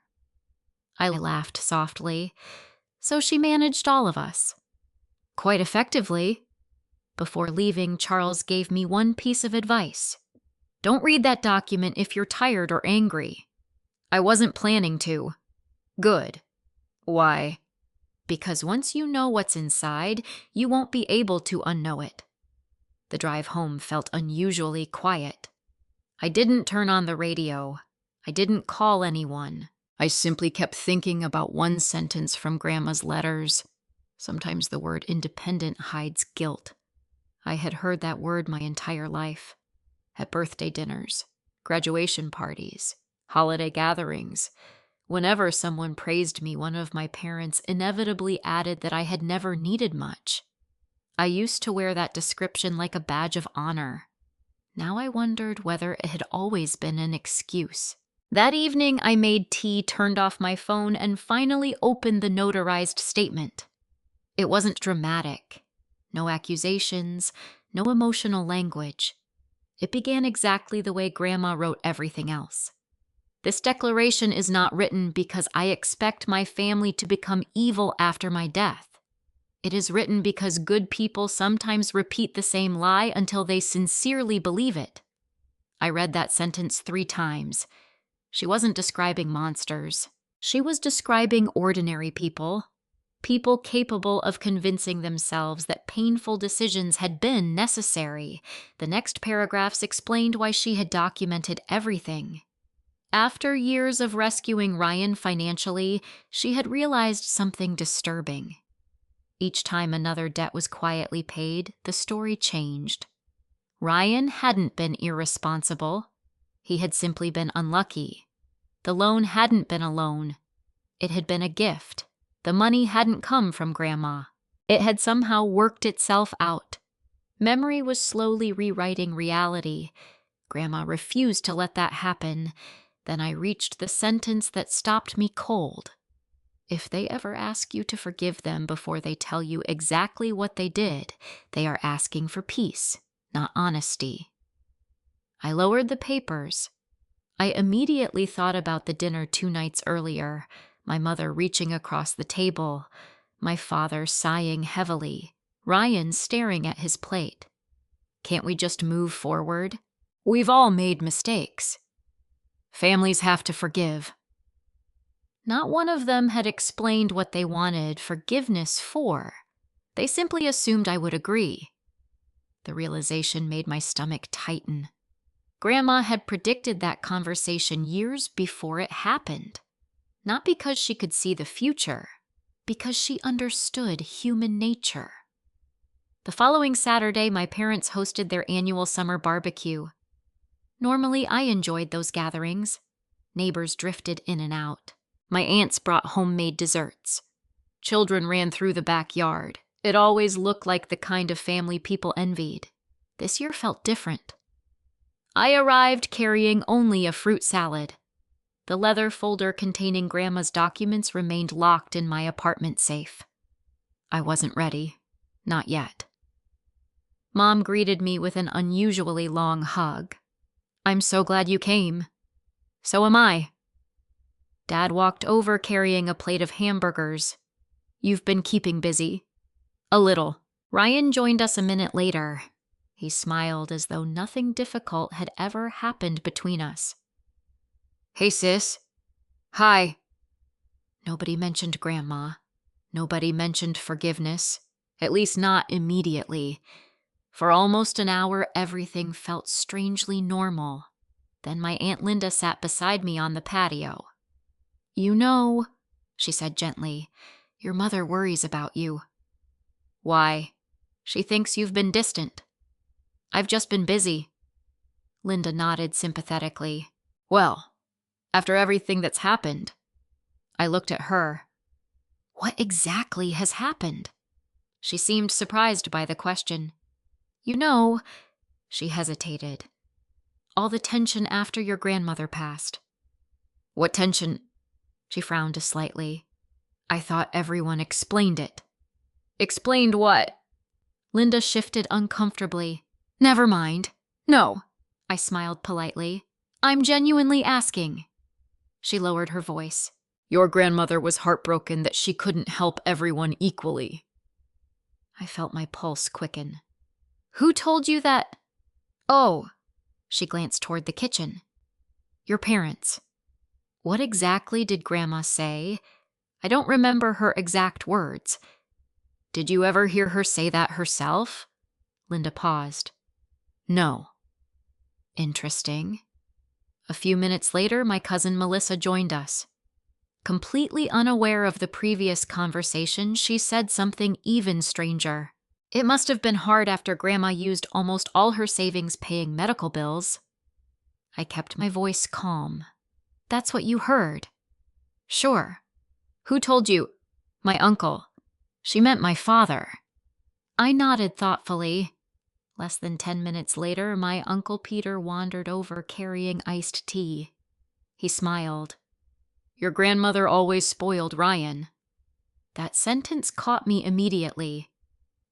I laughed softly. So she managed all of us. Quite effectively. Before leaving, Charles gave me one piece of advice. Don't read that document if you're tired or angry. I wasn't planning to. Good. Why? Because once you know what's inside, you won't be able to unknow it. The drive home felt unusually quiet. I didn't turn on the radio. I didn't call anyone. I simply kept thinking about one sentence from Grandma's letters. Sometimes the word independent hides guilt. I had heard that word my entire life. At birthday dinners, graduation parties, holiday gatherings. Whenever someone praised me, one of my parents inevitably added that I had never needed much. I used to wear that description like a badge of honor. Now I wondered whether it had always been an excuse. That evening, I made tea, turned off my phone, and finally opened the notarized statement. It wasn't dramatic. No accusations, no emotional language. It began exactly the way Grandma wrote everything else. This declaration is not written because I expect my family to become evil after my death. It is written because good people sometimes repeat the same lie until they sincerely believe it. I read that sentence 3 times. She wasn't describing monsters. She was describing ordinary people, people capable of convincing themselves that painful decisions had been necessary. The next paragraphs explained why she had documented everything. After years of rescuing Ryan financially, she had realized something disturbing. Each time another debt was quietly paid, the story changed. Ryan hadn't been irresponsible. He had simply been unlucky. The loan hadn't been a loan. It had been a gift. The money hadn't come from Grandma. It had somehow worked itself out. Memory was slowly rewriting reality. Grandma refused to let that happen. Then I reached the sentence that stopped me cold. If they ever ask you to forgive them before they tell you exactly what they did, they are asking for peace, not honesty. I lowered the papers. I immediately thought about the dinner 2 nights earlier, my mother reaching across the table, my father sighing heavily, Ryan staring at his plate. Can't we just move forward? We've all made mistakes. Families have to forgive. Not one of them had explained what they wanted forgiveness for. They simply assumed I would agree. The realization made my stomach tighten. Grandma had predicted that conversation years before it happened. Not because she could see the future, because she understood human nature. The following Saturday, my parents hosted their annual summer barbecue. Normally, I enjoyed those gatherings. Neighbors drifted in and out. My aunts brought homemade desserts. Children ran through the backyard. It always looked like the kind of family people envied. This year felt different. I arrived carrying only a fruit salad. The leather folder containing Grandma's documents remained locked in my apartment safe. I wasn't ready. Not yet. Mom greeted me with an unusually long hug. "I'm so glad you came." "So am I." Dad walked over carrying a plate of hamburgers. "You've been keeping busy." "A little." Ryan joined us a minute later. He smiled as though nothing difficult had ever happened between us. "Hey, sis." "Hi." Nobody mentioned Grandma. Nobody mentioned forgiveness, at least not immediately. For almost an hour, everything felt strangely normal. Then my Aunt Linda sat beside me on the patio. "You know," she said gently, "your mother worries about you." "Why?" "She thinks you've been distant." "I've just been busy." Linda nodded sympathetically. "Well, after everything that's happened." I looked at her. What exactly has happened? She seemed surprised by the question. "You know," she hesitated, "all the tension after your grandmother passed." "What tension?" She frowned slightly. "I thought everyone explained it." "Explained what?" Linda shifted uncomfortably. "Never mind." "No." I smiled politely. "I'm genuinely asking." She lowered her voice. "Your grandmother was heartbroken that she couldn't help everyone equally." I felt my pulse quicken. "Who told you that?" "Oh." She glanced toward the kitchen. "Your parents." What exactly did Grandma say? I don't remember her exact words. "Did you ever hear her say that herself?" Linda paused. "No." Interesting. A few minutes later, my cousin Melissa joined us. Completely unaware of the previous conversation, she said something even stranger. "It must have been hard after Grandma used almost all her savings paying medical bills." I kept my voice calm. "That's what you heard." "Sure." "Who told you?" "My uncle." She meant my father. I nodded thoughtfully. Less than 10 minutes later, my Uncle Peter wandered over carrying iced tea. He smiled. "Your grandmother always spoiled Ryan." That sentence caught me immediately.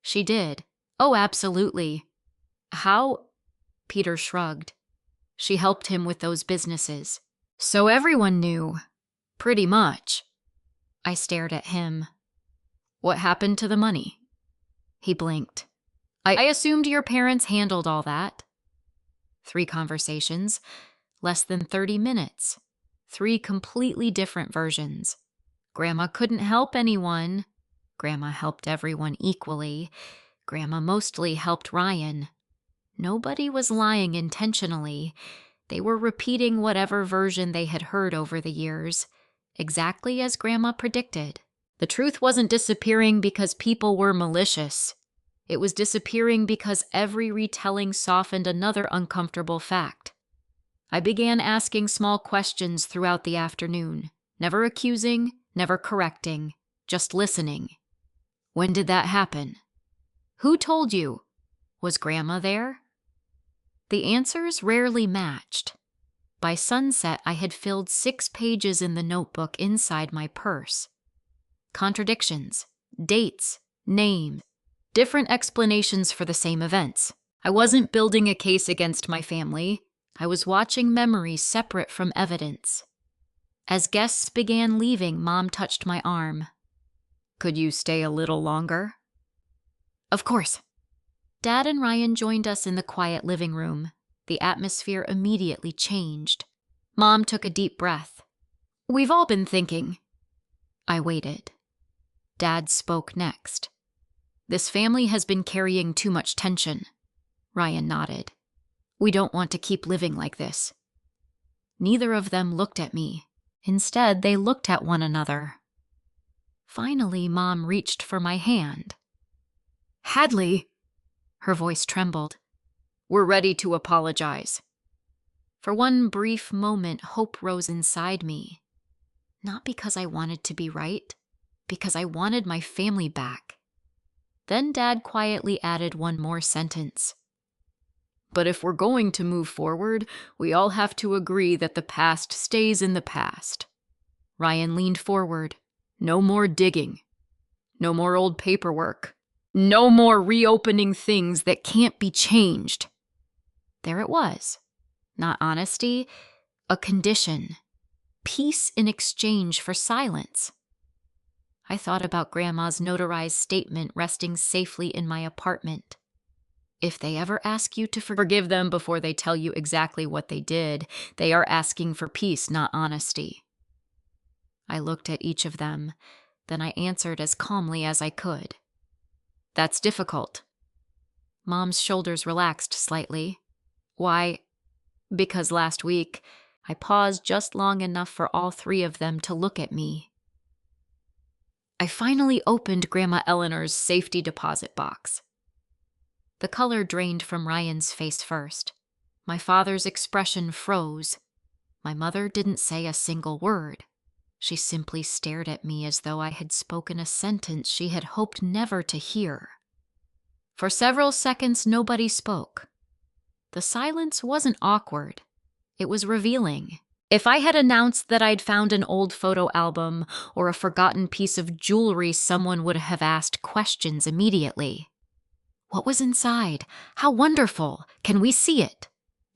"She did." "Oh, absolutely." "How?" Peter shrugged. "She helped him with those businesses." "So everyone knew." "Pretty much." I stared at him. "What happened to the money?" He blinked. I assumed your parents handled all that." 3 conversations, less than 30 minutes. 3 completely different versions. Grandma couldn't help anyone. Grandma helped everyone equally. Grandma mostly helped Ryan. Nobody was lying intentionally. They were repeating whatever version they had heard over the years, exactly as Grandma predicted. The truth wasn't disappearing because people were malicious. It was disappearing because every retelling softened another uncomfortable fact. I began asking small questions throughout the afternoon, never accusing, never correcting, just listening. When did that happen? Who told you? Was Grandma there? The answers rarely matched. By sunset, I had filled 6 pages in the notebook inside my purse. Contradictions, dates, names, different explanations for the same events. I wasn't building a case against my family. I was watching memories separate from evidence. As guests began leaving, Mom touched my arm. Could you stay a little longer? Of course. Dad and Ryan joined us in the quiet living room. The atmosphere immediately changed. Mom took a deep breath. We've all been thinking. I waited. Dad spoke next. This family has been carrying too much tension. Ryan nodded. We don't want to keep living like this. Neither of them looked at me. Instead, they looked at one another. Finally, Mom reached for my hand. Hadley! Her voice trembled. We're ready to apologize. For one brief moment, hope rose inside me. Not because I wanted to be right, because I wanted my family back. Then Dad quietly added one more sentence. But if we're going to move forward, we all have to agree that the past stays in the past. Ryan leaned forward. No more digging. No more old paperwork. No more reopening things that can't be changed. There it was. Not honesty, a condition. Peace in exchange for silence. I thought about Grandma's notarized statement resting safely in my apartment. If they ever ask you to forgive them before they tell you exactly what they did, they are asking for peace, not honesty. I looked at each of them, then I answered as calmly as I could. That's difficult. Mom's shoulders relaxed slightly. Why? Because last week, I paused just long enough for all 3 of them to look at me. I finally opened Grandma Eleanor's safety deposit box. The color drained from Ryan's face first. My father's expression froze. My mother didn't say a single word. She simply stared at me as though I had spoken a sentence she had hoped never to hear. For several seconds, nobody spoke. The silence wasn't awkward. It was revealing. If I had announced that I'd found an old photo album or a forgotten piece of jewelry, someone would have asked questions immediately. What was inside? How wonderful! Can we see it?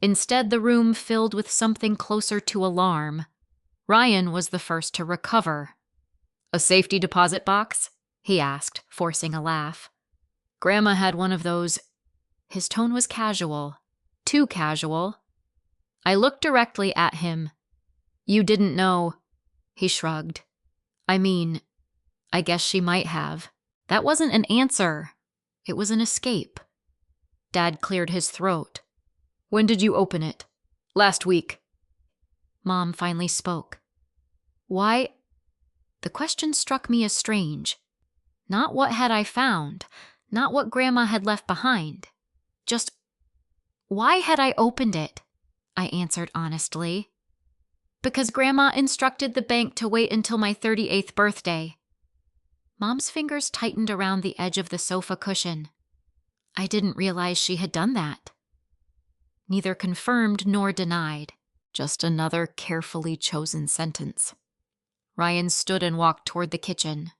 Instead, the room filled with something closer to alarm. Ryan was the first to recover. A safety deposit box? He asked, forcing a laugh. Grandma had one of those. His tone was casual. Too casual. I looked directly at him. You didn't know. He shrugged. I mean, I guess she might have. That wasn't an answer. It was an escape. Dad cleared his throat. When did you open it? Last week. Mom finally spoke. Why? The question struck me as strange. Not what had I found, not what Grandma had left behind. Just, why had I opened it? I answered honestly. Because Grandma instructed the bank to wait until my 38th birthday. Mom's fingers tightened around the edge of the sofa cushion. I didn't realize she had done that. Neither confirmed nor denied, just another carefully chosen sentence. Ryan stood and walked toward the kitchen.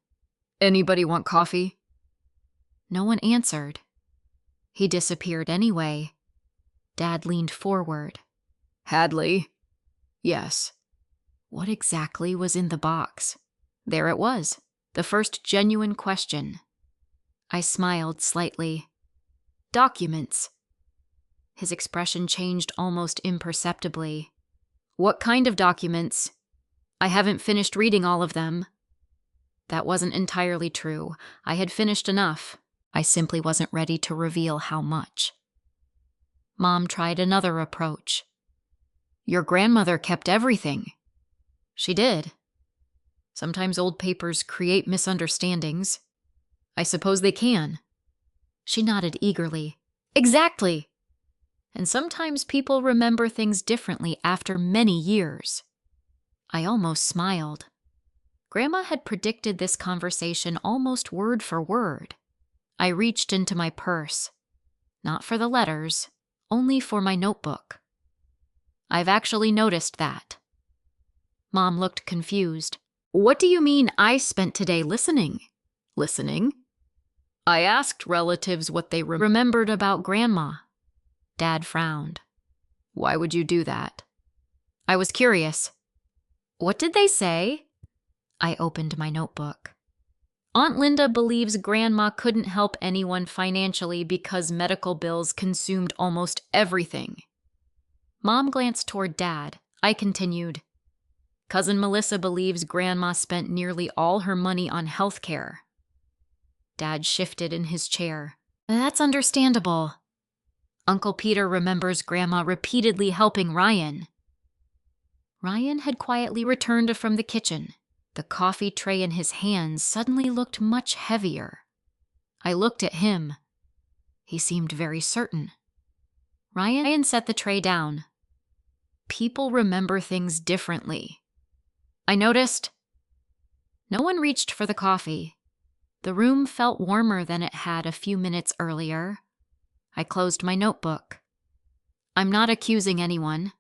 Anybody want coffee? No one answered. He disappeared anyway. Dad leaned forward. Hadley? Yes. What exactly was in the box? There it was. The first genuine question. I smiled slightly. Documents. His expression changed almost imperceptibly. What kind of documents? I haven't finished reading all of them. That wasn't entirely true. I had finished enough. I simply wasn't ready to reveal how much. Mom tried another approach. Your grandmother kept everything. She did. Sometimes old papers create misunderstandings. I suppose they can. She nodded eagerly. Exactly. And sometimes people remember things differently after many years. I almost smiled. Grandma had predicted this conversation almost word for word. I reached into my purse. Not for the letters, only for my notebook. I've actually noticed that. Mom looked confused. What do you mean I spent today listening? Listening? I asked relatives what they remembered about Grandma. Dad frowned. Why would you do that? I was curious. What did they say? I opened my notebook. Aunt Linda believes Grandma couldn't help anyone financially because medical bills consumed almost everything. Mom glanced toward Dad. I continued. Cousin Melissa believes Grandma spent nearly all her money on health care. Dad shifted in his chair. That's understandable. Uncle Peter remembers Grandma repeatedly helping Ryan. Ryan had quietly returned from the kitchen. The coffee tray in his hands suddenly looked much heavier. I looked at him. He seemed very certain. Ryan set the tray down. People remember things differently. I noticed. No one reached for the coffee. The room felt warmer than it had a few minutes earlier. I closed my notebook. I'm not accusing anyone.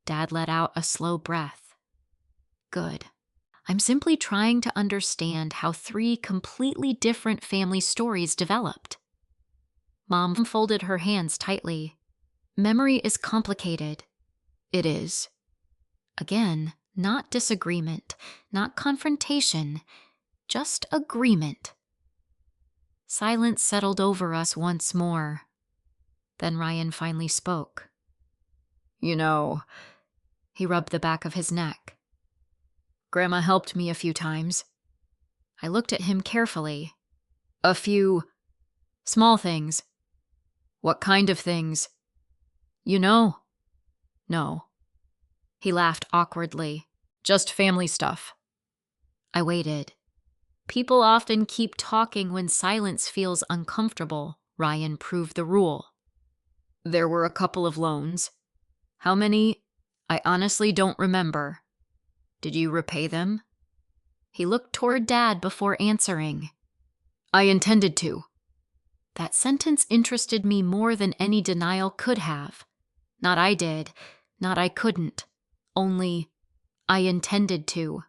Dad let out a slow breath. Good. I'm simply trying to understand how 3 completely different family stories developed. Mom folded her hands tightly. Memory is complicated. It is. Again, not disagreement, not confrontation, just agreement. Silence settled over us once more. Then Ryan finally spoke. You know, he rubbed the back of his neck. Grandma helped me a few times. I looked at him carefully. A few small things. What kind of things? You know? No. He laughed awkwardly. Just family stuff. I waited. People often keep talking when silence feels uncomfortable. Ryan proved the rule. There were a couple of loans. How many? I honestly don't remember. Did you repay them? He looked toward Dad before answering. I intended to. That sentence interested me more than any denial could have. Not I did, not I couldn't. Only, I intended to.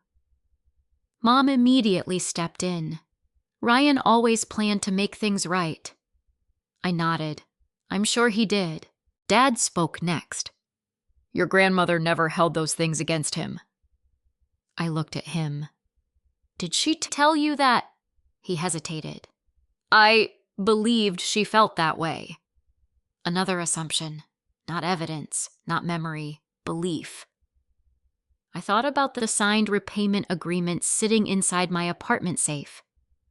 Mom immediately stepped in. Ryan always planned to make things right. I nodded. I'm sure he did. Dad spoke next. Your grandmother never held those things against him. I looked at him. Did she tell you that? He hesitated. I believed she felt that way. Another assumption. Not evidence, not memory, belief. I thought about the signed repayment agreement sitting inside my apartment safe.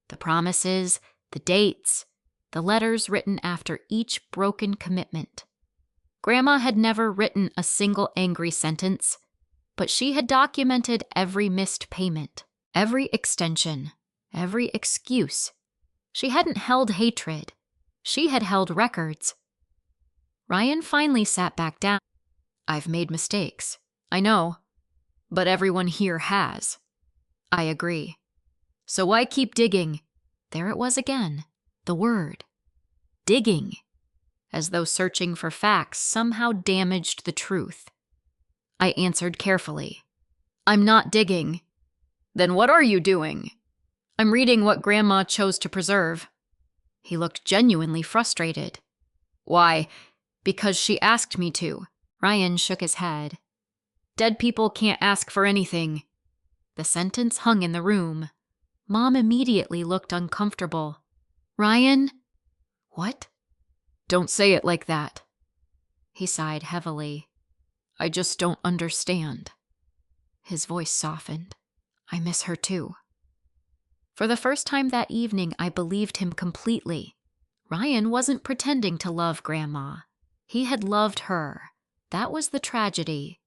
The promises, the dates, the letters written after each broken commitment. Grandma had never written a single angry sentence, but she had documented every missed payment, every extension, every excuse. She hadn't held hatred. She had held records. Ryan finally sat back down. I've made mistakes. I know. But everyone here has. I agree. So why keep digging? There it was again. The word. Digging. As though searching for facts somehow damaged the truth. I answered carefully. I'm not digging. Then what are you doing? I'm reading what Grandma chose to preserve. He looked genuinely frustrated. Why? Because she asked me to. Ryan shook his head. Dead people can't ask for anything. The sentence hung in the room. Mom immediately looked uncomfortable. Ryan? What? Don't say it like that. He sighed heavily. I just don't understand. His voice softened. I miss her too. For the first time that evening, I believed him completely. Ryan wasn't pretending to love Grandma. He had loved her. That was the tragedy.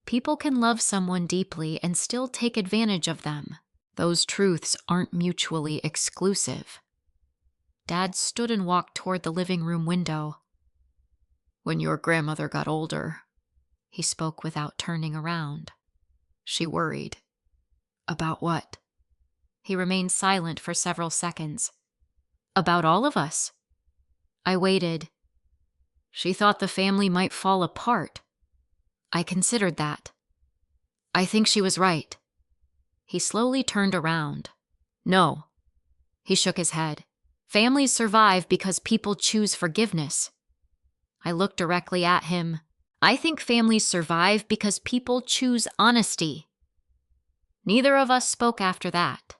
People can love someone deeply and still take advantage of them. Those truths aren't mutually exclusive. Dad stood and walked toward the living room window. When your grandmother got older, he spoke without turning around. She worried. About what? He remained silent for several seconds. About all of us. I waited. She thought the family might fall apart. I considered that. I think she was right. He slowly turned around. No. He shook his head. Families survive because people choose forgiveness. I looked directly at him. I think families survive because people choose honesty. Neither of us spoke after that.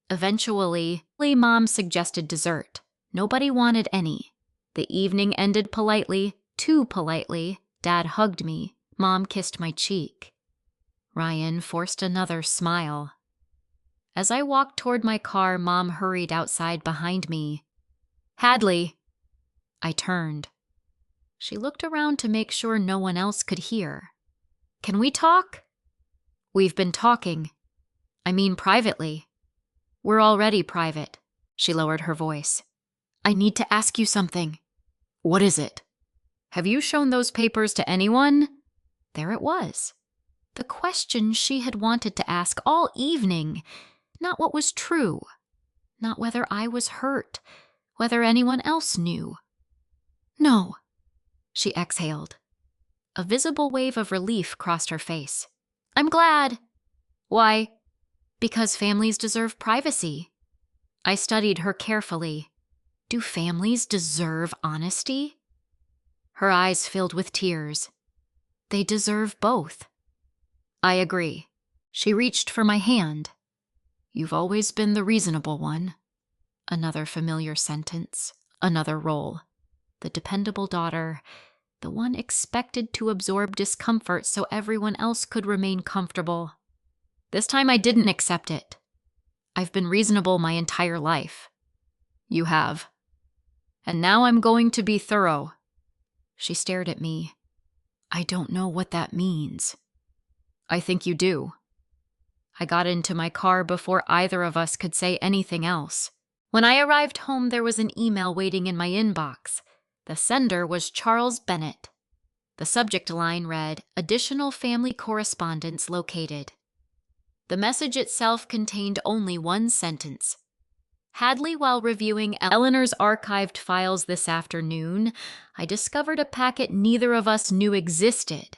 Eventually, Mom suggested dessert. Nobody wanted any. The evening ended politely, too politely. Dad hugged me. Mom kissed my cheek. Ryan forced another smile. As I walked toward my car, Mom hurried outside behind me. Hadley! I turned. She looked around to make sure no one else could hear. Can we talk? We've been talking. I mean privately. We're already private. She lowered her voice. I need to ask you something. What is it? Have you shown those papers to anyone? There it was. The question she had wanted to ask all evening. Not what was true. Not whether I was hurt. Whether anyone else knew. No. She exhaled. A visible wave of relief crossed her face. I'm glad. Why? Because families deserve privacy. I studied her carefully. Do families deserve honesty? Her eyes filled with tears. They deserve both. I agree. She reached for my hand. You've always been the reasonable one. Another familiar sentence, another role. The dependable daughter, the one expected to absorb discomfort so everyone else could remain comfortable. This time I didn't accept it. I've been reasonable my entire life. You have. And now I'm going to be thorough. She stared at me. I don't know what that means. I think you do. I got into my car before either of us could say anything else. When I arrived home, there was an email waiting in my inbox. The sender was Charles Bennett. The subject line read, Additional family correspondence located. The message itself contained only one sentence. Hadley, while reviewing Eleanor's archived files this afternoon, I discovered a packet neither of us knew existed.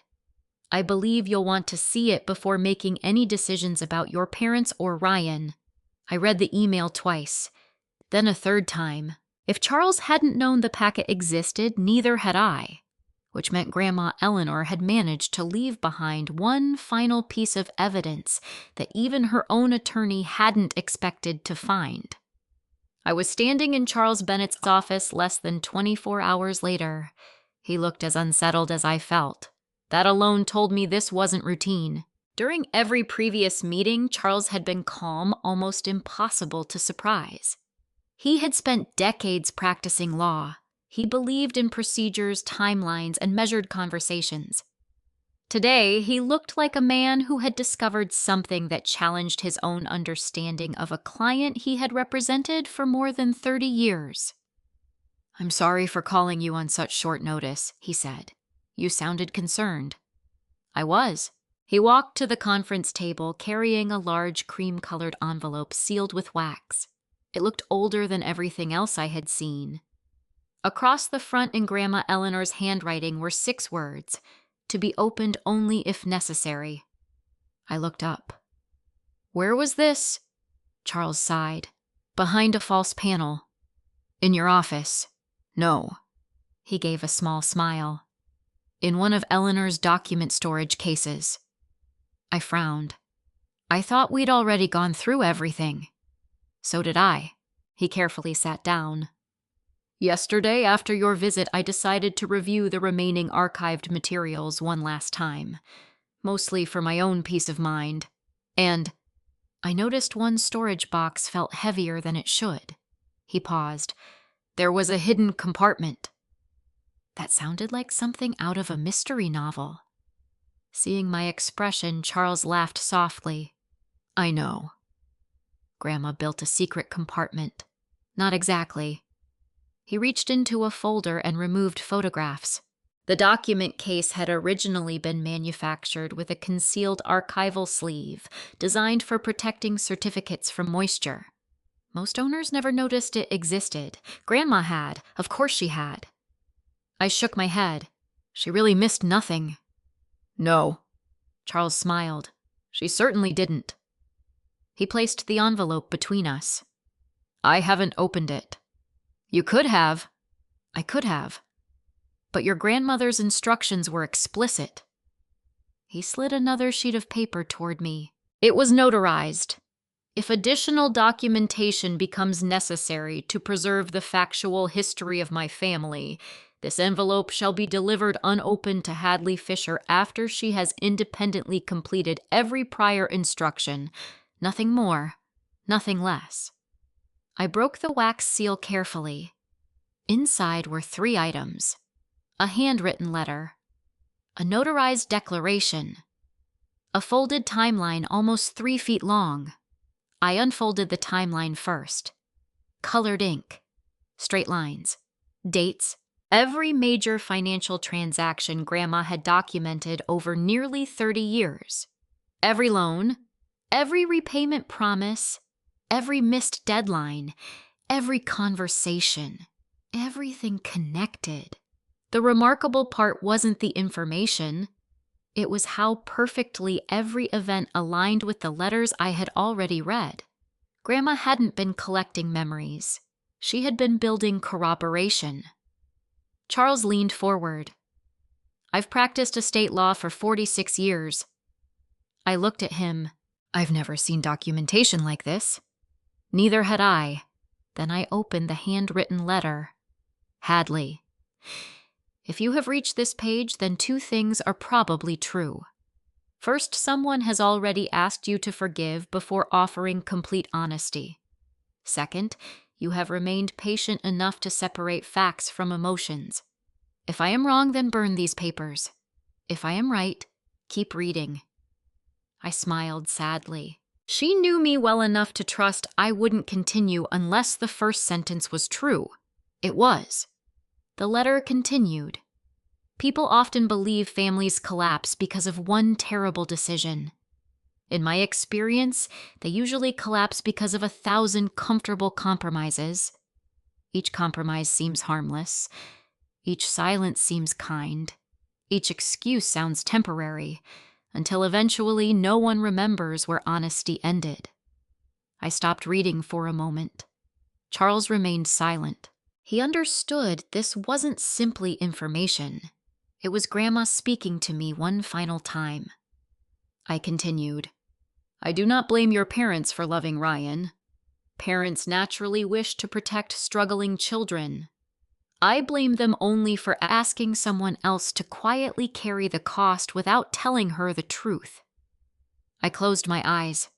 I believe you'll want to see it before making any decisions about your parents or Ryan. I read the email twice, then a third time. If Charles hadn't known the packet existed, neither had I, which meant Grandma Eleanor had managed to leave behind one final piece of evidence that even her own attorney hadn't expected to find. I was standing in Charles Bennett's office less than 24 hours later. He looked as unsettled as I felt. That alone told me this wasn't routine. During every previous meeting, Charles had been calm, almost impossible to surprise. He had spent decades practicing law. He believed in procedures, timelines, and measured conversations. Today, he looked like a man who had discovered something that challenged his own understanding of a client he had represented for more than 30 years. I'm sorry for calling you on such short notice, he said. You sounded concerned. I was. He walked to the conference table carrying a large cream-colored envelope sealed with wax. It looked older than everything else I had seen. Across the front in Grandma Eleanor's handwriting were 6 words, to be opened only if necessary. I looked up. Where was this? Charles sighed. Behind a false panel. In your office. No. He gave a small smile. In one of Eleanor's document storage cases. I frowned. I thought we'd already gone through everything. So did I. He carefully sat down. Yesterday, after your visit, I decided to review the remaining archived materials one last time. mostly for my own peace of mind. And I noticed one storage box felt heavier than it should. He paused. There was a hidden compartment. That sounded like something out of a mystery novel. Seeing my expression, Charles laughed softly. I know. Grandma built a secret compartment. Not exactly. He reached into a folder and removed photographs. The document case had originally been manufactured with a concealed archival sleeve designed for protecting certificates from moisture. Most owners never noticed it existed. Grandma had. Of course she had. I shook my head. She really missed nothing. No. Charles smiled. She certainly didn't. He placed the envelope between us. I haven't opened it. You could have. I could have. But your grandmother's instructions were explicit. He slid another sheet of paper toward me. It was notarized. If additional documentation becomes necessary to preserve the factual history of my family, this envelope shall be delivered unopened to Hadley Fisher after she has independently completed every prior instruction. Nothing more, nothing less. I broke the wax seal carefully. Inside were 3 items: a handwritten letter, a notarized declaration, a folded timeline almost 3 feet long. I unfolded the timeline first. Colored ink, straight lines, dates, every major financial transaction Grandma had documented over nearly 30 years. Every loan, every repayment promise, every missed deadline, every conversation, everything connected. The remarkable part wasn't the information. It was how perfectly every event aligned with the letters I had already read. Grandma hadn't been collecting memories. She had been building corroboration. Charles leaned forward. I've practiced estate law for 46 years. I looked at him. I've never seen documentation like this. Neither had I. Then I opened the handwritten letter. Hadley. If you have reached this page, then 2 things are probably true. First, someone has already asked you to forgive before offering complete honesty. Second, you have remained patient enough to separate facts from emotions. If I am wrong, then burn these papers. If I am right, keep reading. I smiled sadly. She knew me well enough to trust I wouldn't continue unless the first sentence was true. It was. The letter continued. People often believe families collapse because of one terrible decision. In my experience, they usually collapse because of 1,000 comfortable compromises. Each compromise seems harmless. Each silence seems kind. Each excuse sounds temporary, until eventually no one remembers where honesty ended. I stopped reading for a moment. Charles remained silent. He understood this wasn't simply information. It was Grandma speaking to me one final time. I continued. I do not blame your parents for loving Ryan. Parents naturally wish to protect struggling children. I blame them only for asking someone else to quietly carry the cost without telling her the truth. I closed my eyes.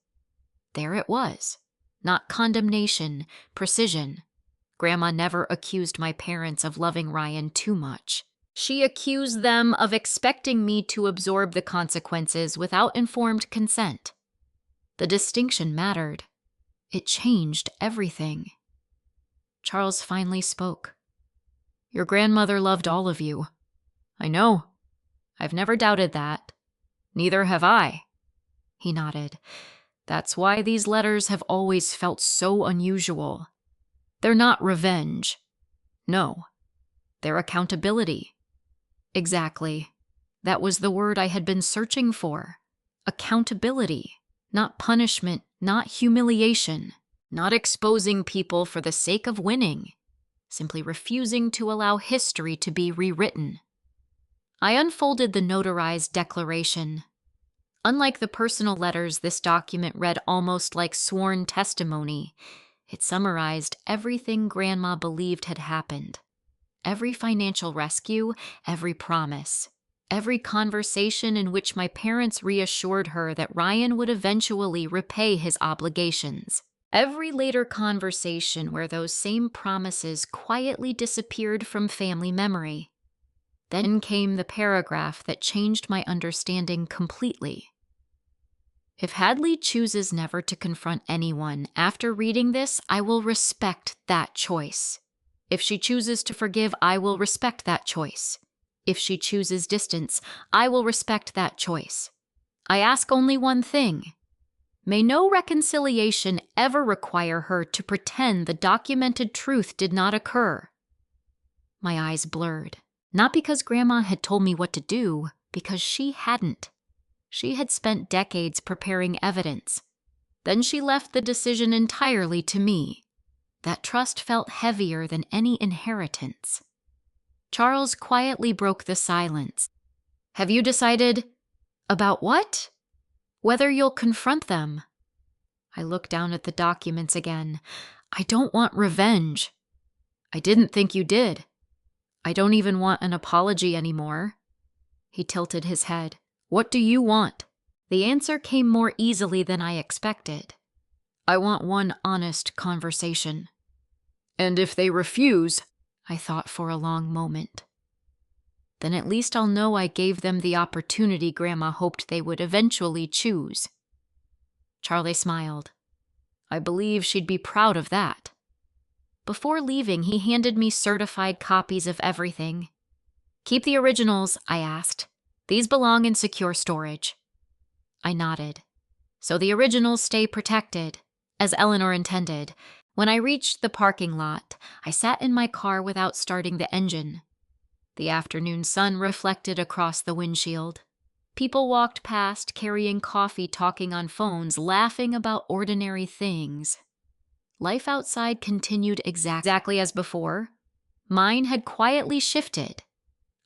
There it was. Not condemnation, precision. Grandma never accused my parents of loving Ryan too much. She accused them of expecting me to absorb the consequences without informed consent. The distinction mattered. It changed everything. Charles finally spoke. Your grandmother loved all of you. I know. I've never doubted that. Neither have I. He nodded. That's why these letters have always felt so unusual. They're not revenge. No. They're accountability. Exactly. That was the word I had been searching for. Accountability. Not punishment, not humiliation. Not exposing people for the sake of winning. Simply refusing to allow history to be rewritten. I unfolded the notarized declaration. Unlike the personal letters, this document read almost like sworn testimony. It summarized everything Grandma believed had happened. Every financial rescue, every promise, every conversation in which my parents reassured her that Ryan would eventually repay his obligations. Every later conversation where those same promises quietly disappeared from family memory. Then came the paragraph that changed my understanding completely. If Hadley chooses never to confront anyone, after reading this, I will respect that choice. If she chooses to forgive, I will respect that choice. If she chooses distance, I will respect that choice. I ask only one thing. May no reconciliation ever require her to pretend the documented truth did not occur. My eyes blurred, not because Grandma had told me what to do, because she hadn't. She had spent decades preparing evidence. Then she left the decision entirely to me. That trust felt heavier than any inheritance. Charles quietly broke the silence. Have you decided? About what? Whether you'll confront them. I looked down at the documents again. I don't want revenge. I didn't think you did. I don't even want an apology anymore. He tilted his head. What do you want? The answer came more easily than I expected. I want one honest conversation. And if they refuse, I thought for a long moment. Then at least I'll know I gave them the opportunity Grandma hoped they would eventually choose. Charlie smiled. I believe she'd be proud of that. Before leaving, he handed me certified copies of everything. Keep the originals, I asked. These belong in secure storage. I nodded. So the originals stay protected, as Eleanor intended. When I reached the parking lot, I sat in my car without starting the engine. The afternoon sun reflected across the windshield. People walked past, carrying coffee, talking on phones, laughing about ordinary things. Life outside continued exactly as before. Mine had quietly shifted.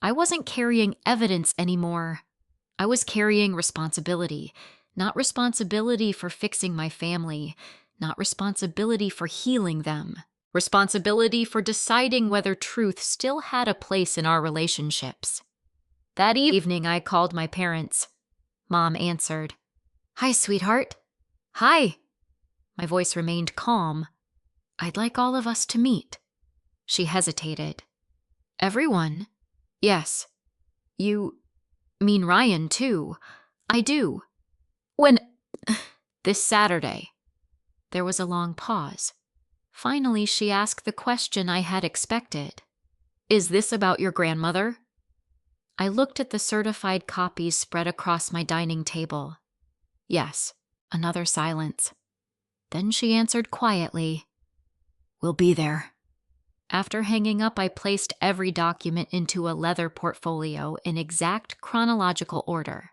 I wasn't carrying evidence anymore. I was carrying responsibility. Not responsibility for fixing my family. Not responsibility for healing them. Responsibility for deciding whether truth still had a place in our relationships. That evening, I called my parents. Mom answered. Hi, sweetheart. Hi. My voice remained calm. I'd like all of us to meet. She hesitated. Everyone? Yes. You mean Ryan, too? I do. When? This Saturday. There was a long pause. Finally, she asked the question I had expected. Is this about your grandmother? I looked at the certified copies spread across my dining table. Yes. Another silence. Then she answered quietly, We'll be there. After hanging up, I placed every document into a leather portfolio in exact chronological order.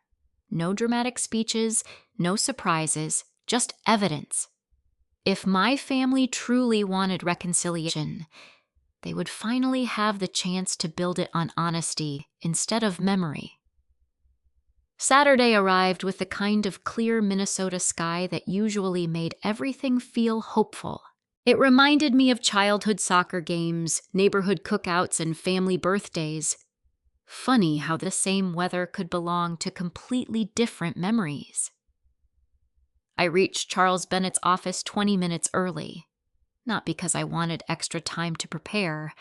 No dramatic speeches, no surprises, just evidence. If my family truly wanted reconciliation, they would finally have the chance to build it on honesty instead of memory. Saturday arrived with the kind of clear Minnesota sky that usually made everything feel hopeful. It reminded me of childhood soccer games, neighborhood cookouts, and family birthdays. Funny how the same weather could belong to completely different memories. I reached Charles Bennett's office 20 minutes early. Not because I wanted extra time to prepare,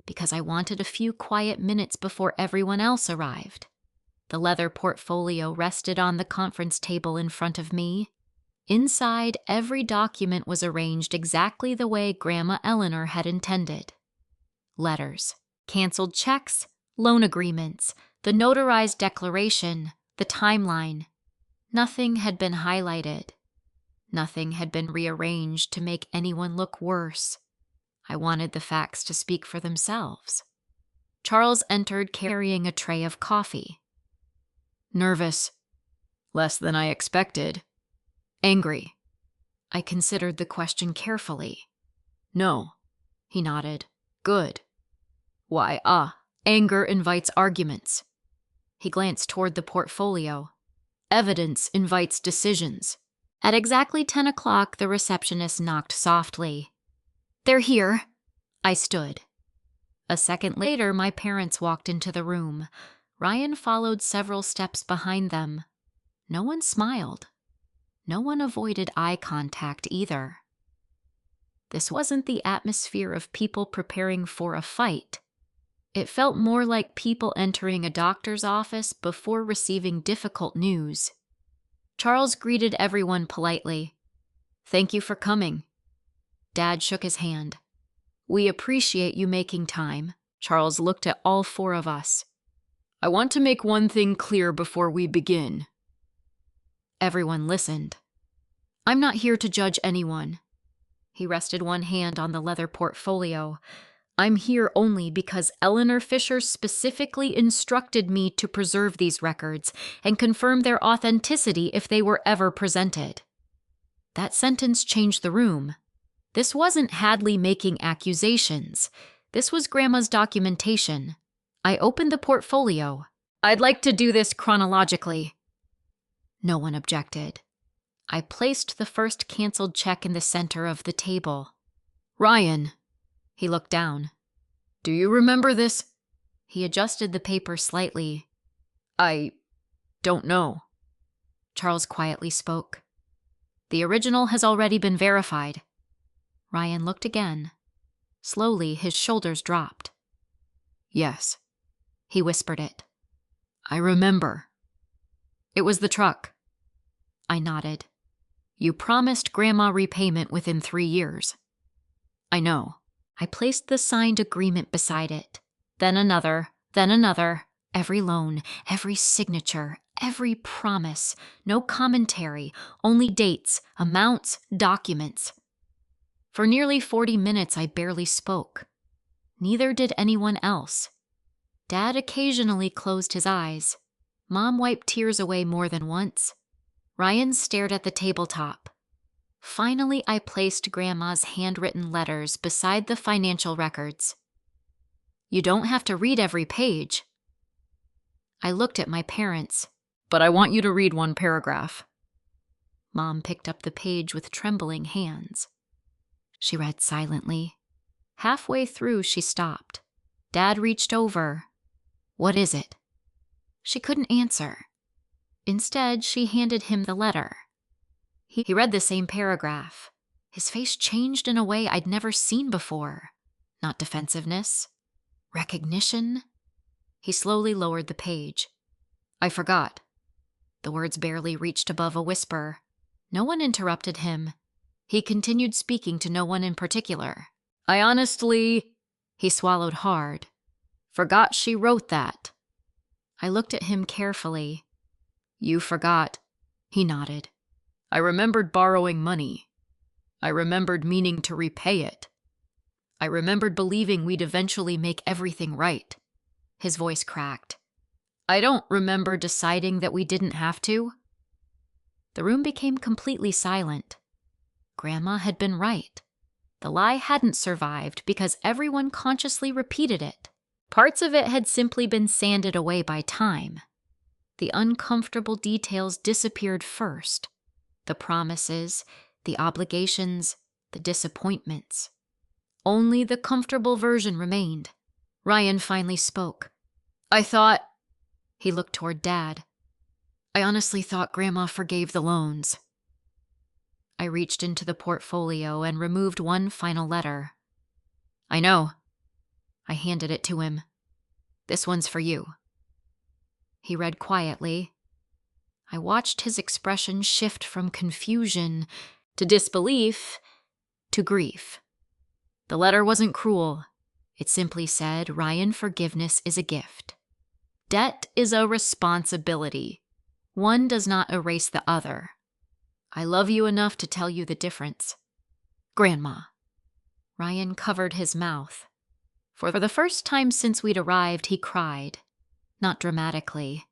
because I wanted a few quiet minutes before everyone else arrived. The leather portfolio rested on the conference table in front of me. Inside, every document was arranged exactly the way Grandma Eleanor had intended. Letters, canceled checks, loan agreements, the notarized declaration, the timeline. Nothing had been highlighted. Nothing had been rearranged to make anyone look worse. I wanted the facts to speak for themselves. Charles entered carrying a tray of coffee. Nervous. Less than I expected. Angry. I considered the question carefully. No. He nodded. Good. Why, anger invites arguments. He glanced toward the portfolio. Evidence invites decisions. At exactly 10 o'clock, the receptionist knocked softly. They're here. I stood. A second later, my parents walked into the room. Ryan followed several steps behind them. No one smiled. No one avoided eye contact either. This wasn't the atmosphere of people preparing for a fight. It felt more like people entering a doctor's office before receiving difficult news. Charles greeted everyone politely. "Thank you for coming." Dad shook his hand. "We appreciate you making time." Charles looked at all four of us. "I want to make one thing clear before we begin." Everyone listened. "I'm not here to judge anyone." He rested one hand on the leather portfolio. "I'm here only because Eleanor Fisher specifically instructed me to preserve these records and confirm their authenticity if they were ever presented." That sentence changed the room. This wasn't Hadley making accusations. This was Grandma's documentation. I opened the portfolio. "I'd like to do this chronologically." No one objected. I placed the first canceled check in the center of the table. "Ryan." He looked down. "Do you remember this?" He adjusted the paper slightly. "I don't know." Charles quietly spoke. "The original has already been verified." Ryan looked again. Slowly, his shoulders dropped. "Yes." He whispered it. "I remember." "It was the truck." I nodded. "You promised Grandma repayment within 3 years." "I know." I placed the signed agreement beside it. Then another, every loan, every signature, every promise. No commentary, only dates, amounts, documents. For nearly 40 minutes, I barely spoke. Neither did anyone else. Dad occasionally closed his eyes. Mom wiped tears away more than once. Ryan stared at the tabletop. Finally, I placed Grandma's handwritten letters beside the financial records. "You don't have to read every page." I looked at my parents. "But I want you to read one paragraph." Mom picked up the page with trembling hands. She read silently. Halfway through, she stopped. Dad reached over. "What is it?" She couldn't answer. Instead, she handed him the letter. He read the same paragraph. His face changed in a way I'd never seen before. Not defensiveness. Recognition. He slowly lowered the page. "I forgot." The words barely reached above a whisper. No one interrupted him. He continued speaking to no one in particular. "I honestly—" He swallowed hard. "Forgot she wrote that." I looked at him carefully. "You forgot." He nodded. "I remembered borrowing money. I remembered meaning to repay it. I remembered believing we'd eventually make everything right." His voice cracked. "I don't remember deciding that we didn't have to." The room became completely silent. Grandma had been right. The lie hadn't survived because everyone consciously repeated it. Parts of it had simply been sanded away by time. The uncomfortable details disappeared first. The promises, the obligations, the disappointments. Only the comfortable version remained. Ryan finally spoke. "I thought—" He looked toward Dad. "I honestly thought Grandma forgave the loans." I reached into the portfolio and removed one final letter. "I know." I handed it to him. "This one's for you." He read quietly. I watched his expression shift from confusion to disbelief to grief. The letter wasn't cruel. It simply said, "Ryan, forgiveness is a gift. Debt is a responsibility. One does not erase the other. I love you enough to tell you the difference. Grandma." Ryan covered his mouth. For the first time since we'd arrived, he cried. Not dramatically,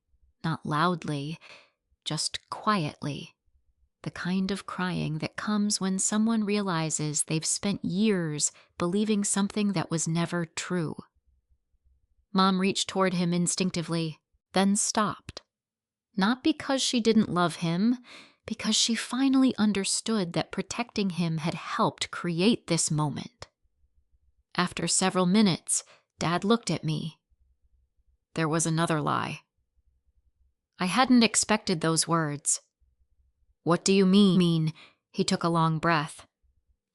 not loudly, just quietly. The kind of crying that comes when someone realizes they've spent years believing something that was never true. Mom reached toward him instinctively, then stopped. Not because she didn't love him, because she finally understood that protecting him had helped create this moment. After several minutes, Dad looked at me. There was another lie. I hadn't expected those words. What do you mean? He took a long breath.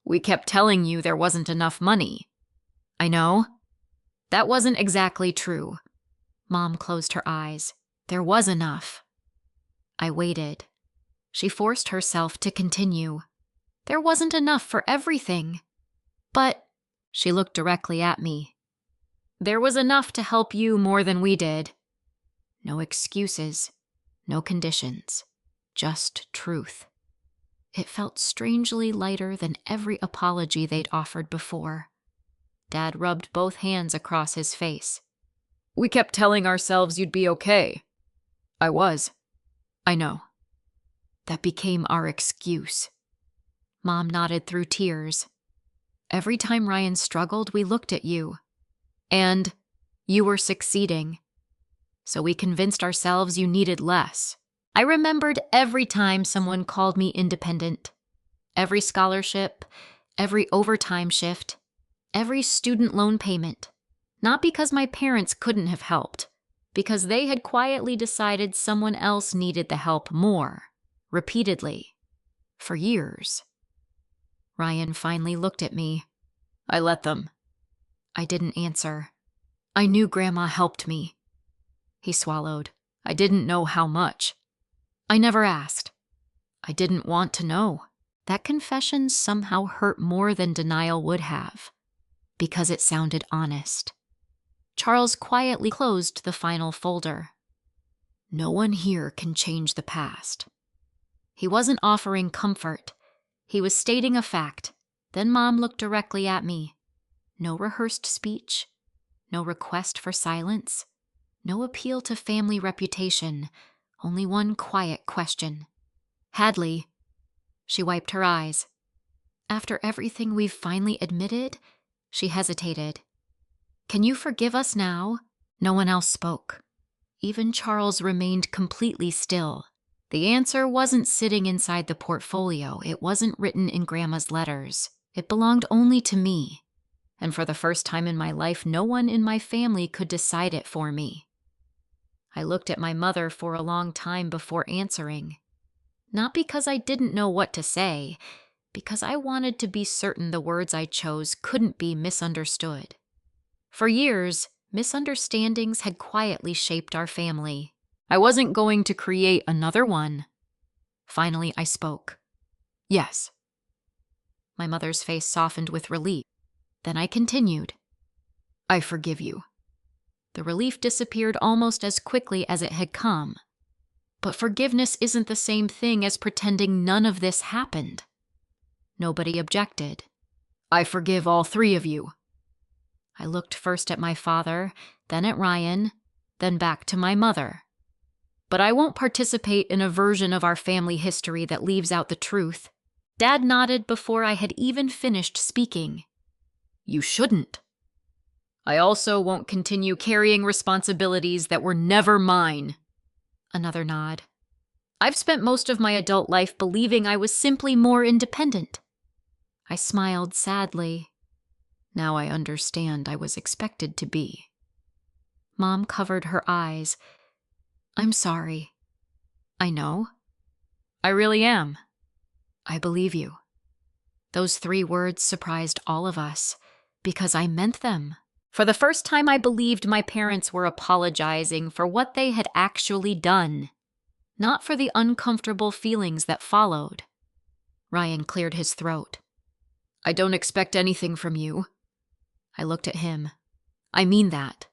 We kept telling you there wasn't enough money. I know. That wasn't exactly true. Mom closed her eyes. There was enough. I waited. She forced herself to continue. There wasn't enough for everything. But, she looked directly at me. There was enough to help you more than we did. No excuses, no conditions, just truth. It felt strangely lighter than every apology they'd offered before. Dad rubbed both hands across his face. We kept telling ourselves you'd be okay. I was. I know. That became our excuse. Mom nodded through tears. Every time Ryan struggled, we looked at you. And you were succeeding. So we convinced ourselves you needed less. I remembered every time someone called me independent. Every scholarship, every overtime shift, every student loan payment. Not because my parents couldn't have helped, because they had quietly decided someone else needed the help more, repeatedly, for years. Ryan finally looked at me. I let them. I didn't answer. I knew Grandma helped me. He swallowed. I didn't know how much. I never asked. I didn't want to know. That confession somehow hurt more than denial would have, because it sounded honest. Charles quietly closed the final folder. No one here can change the past. He wasn't offering comfort. He was stating a fact. Then Mom looked directly at me. No rehearsed speech. No request for silence. No appeal to family reputation. Only one quiet question. Hadley. She wiped her eyes. After everything we've finally admitted, she hesitated. Can you forgive us now? No one else spoke. Even Charles remained completely still. The answer wasn't sitting inside the portfolio. It wasn't written in Grandma's letters. It belonged only to me. And for the first time in my life, no one in my family could decide it for me. I looked at my mother for a long time before answering. Not because I didn't know what to say, because I wanted to be certain the words I chose couldn't be misunderstood. For years, misunderstandings had quietly shaped our family. I wasn't going to create another one. Finally, I spoke. Yes. My mother's face softened with relief. Then I continued. I forgive you. The relief disappeared almost as quickly as it had come. But forgiveness isn't the same thing as pretending none of this happened. Nobody objected. I forgive all three of you. I looked first at my father, then at Ryan, then back to my mother. But I won't participate in a version of our family history that leaves out the truth. Dad nodded before I had even finished speaking. You shouldn't. I also won't continue carrying responsibilities that were never mine. Another nod. I've spent most of my adult life believing I was simply more independent. I smiled sadly. Now I understand I was expected to be. Mom covered her eyes. I'm sorry. I know. I really am. I believe you. Those 3 words surprised all of us, because I meant them. For the first time, I believed my parents were apologizing for what they had actually done, not for the uncomfortable feelings that followed. Ryan cleared his throat. I don't expect anything from you. I looked at him. I mean that.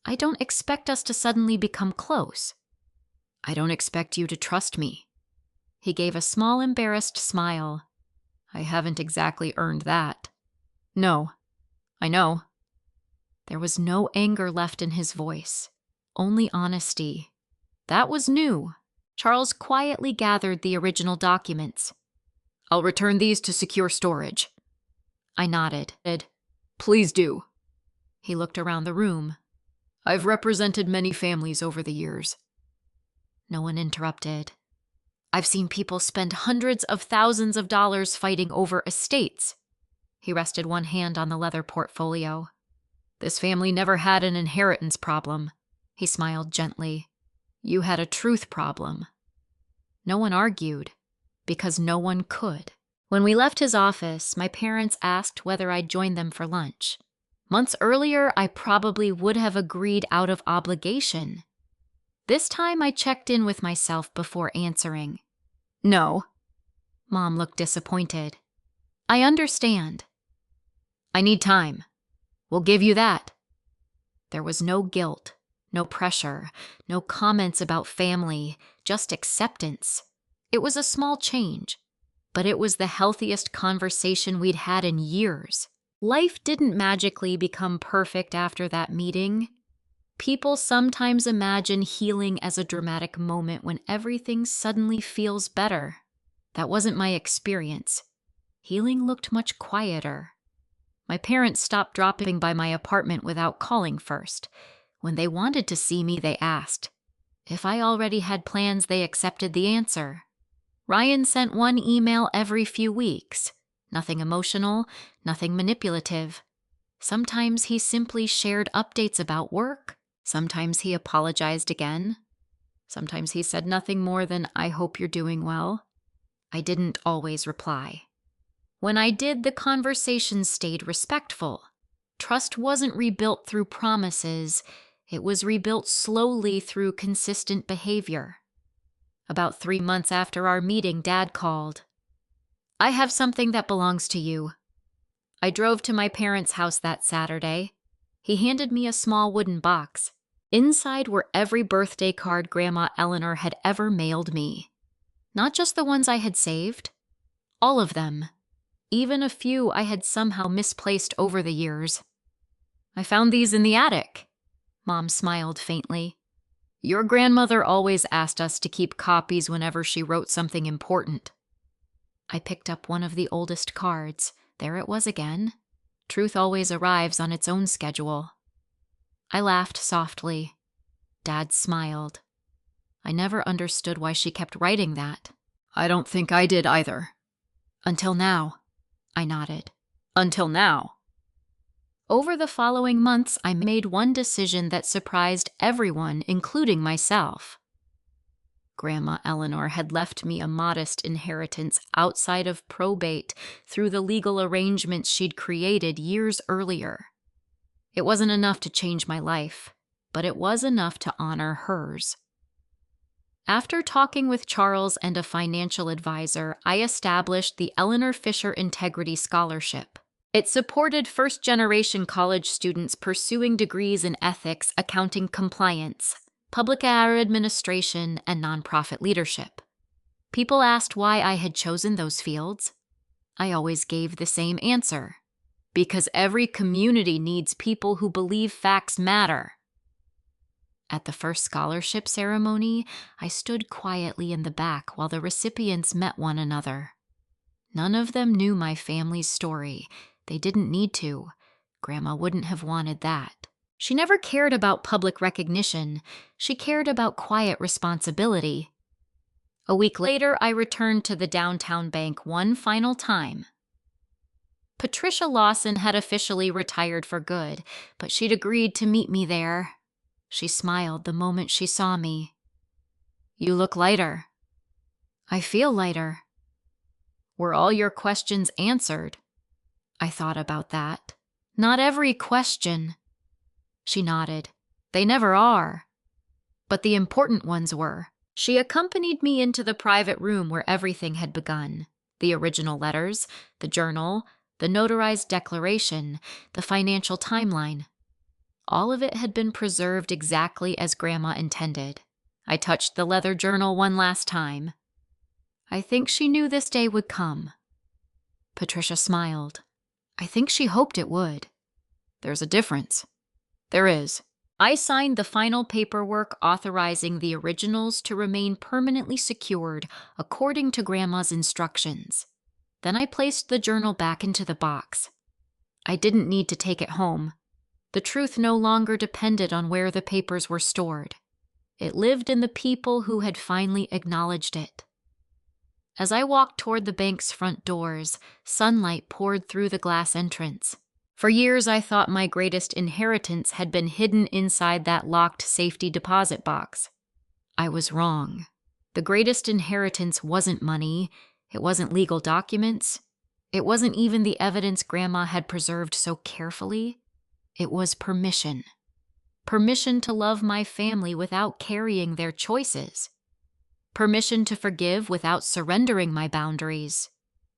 I don't expect us to suddenly become close. I don't expect you to trust me. He gave a small, embarrassed smile. I haven't exactly earned that. No, I know. There was no anger left in his voice, only honesty. That was new. Charles quietly gathered the original documents. I'll return these to secure storage. I nodded. Please do. He looked around the room. I've represented many families over the years. No one interrupted. I've seen people spend hundreds of thousands of dollars fighting over estates. He rested one hand on the leather portfolio. This family never had an inheritance problem. He smiled gently. You had a truth problem. No one argued, because no one could. When we left his office, my parents asked whether I'd join them for lunch. Months earlier, I probably would have agreed out of obligation. This time, I checked in with myself before answering. No. Mom looked disappointed. I understand. I need time. We'll give you that. There was no guilt, no pressure, no comments about family, just acceptance. It was a small change, but it was the healthiest conversation we'd had in years. Life didn't magically become perfect after that meeting. People sometimes imagine healing as a dramatic moment when everything suddenly feels better. That wasn't my experience. Healing looked much quieter. My parents stopped dropping by my apartment without calling first. When they wanted to see me, they asked. If I already had plans, they accepted the answer. Ryan sent one email every few weeks. Nothing emotional, nothing manipulative. Sometimes he simply shared updates about work. Sometimes he apologized again. Sometimes he said nothing more than, I hope you're doing well. I didn't always reply. When I did, the conversation stayed respectful. Trust wasn't rebuilt through promises. It was rebuilt slowly through consistent behavior. About 3 months after our meeting, Dad called. I have something that belongs to you. I drove to my parents' house that Saturday. He handed me a small wooden box. Inside were every birthday card Grandma Eleanor had ever mailed me. Not just the ones I had saved. All of them. Even a few I had somehow misplaced over the years. I found these in the attic. Mom smiled faintly. Your grandmother always asked us to keep copies whenever she wrote something important. I picked up one of the oldest cards. There it was again. Truth always arrives on its own schedule. I laughed softly. Dad smiled. I never understood why she kept writing that. I don't think I did either. Until now. I nodded. Until now. Over the following months, I made one decision that surprised everyone, including myself. Grandma Eleanor had left me a modest inheritance outside of probate through the legal arrangements she'd created years earlier. It wasn't enough to change my life, but it was enough to honor hers. After talking with Charles and a financial advisor, I established the Eleanor Fisher Integrity Scholarship. It supported first-generation college students pursuing degrees in ethics, accounting compliance, public administration, and nonprofit leadership. People asked why I had chosen those fields. I always gave the same answer. Because every community needs people who believe facts matter. At the first scholarship ceremony, I stood quietly in the back while the recipients met one another. None of them knew my family's story. They didn't need to. Grandma wouldn't have wanted that. She never cared about public recognition. She cared about quiet responsibility. A week later, I returned to the downtown bank one final time. Patricia Lawson had officially retired for good, but she'd agreed to meet me there. She smiled the moment she saw me. You look lighter. I feel lighter. Were all your questions answered? I thought about that. Not every question. She nodded. They never are. But the important ones were. She accompanied me into the private room where everything had begun. The original letters, the journal, the notarized declaration, the financial timeline. All of it had been preserved exactly as Grandma intended. I touched the leather journal one last time. I think she knew this day would come. Patricia smiled. I think she hoped it would. There's a difference. There is. I signed the final paperwork authorizing the originals to remain permanently secured according to Grandma's instructions. Then I placed the journal back into the box. I didn't need to take it home. The truth no longer depended on where the papers were stored. It lived in the people who had finally acknowledged it. As I walked toward the bank's front doors, sunlight poured through the glass entrance. For years, I thought my greatest inheritance had been hidden inside that locked safety deposit box. I was wrong. The greatest inheritance wasn't money. It wasn't legal documents. It wasn't even the evidence Grandma had preserved so carefully. It was permission. Permission to love my family without carrying their choices. Permission to forgive without surrendering my boundaries.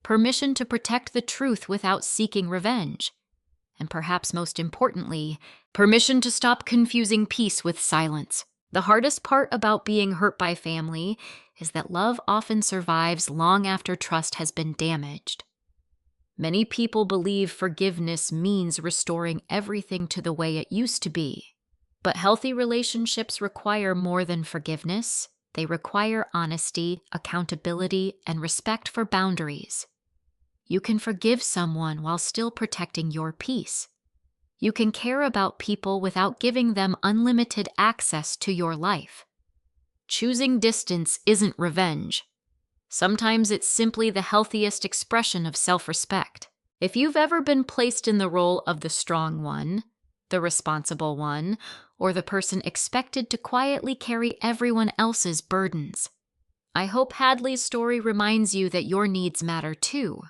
Permission to protect the truth without seeking revenge. And perhaps most importantly, permission to stop confusing peace with silence. The hardest part about being hurt by family is that love often survives long after trust has been damaged. Many people believe forgiveness means restoring everything to the way it used to be. But healthy relationships require more than forgiveness. They require honesty, accountability, and respect for boundaries. You can forgive someone while still protecting your peace. You can care about people without giving them unlimited access to your life. Choosing distance isn't revenge. Sometimes it's simply the healthiest expression of self-respect. If you've ever been placed in the role of the strong one, the responsible one, or the person expected to quietly carry everyone else's burdens, I hope Hadley's story reminds you that your needs matter too.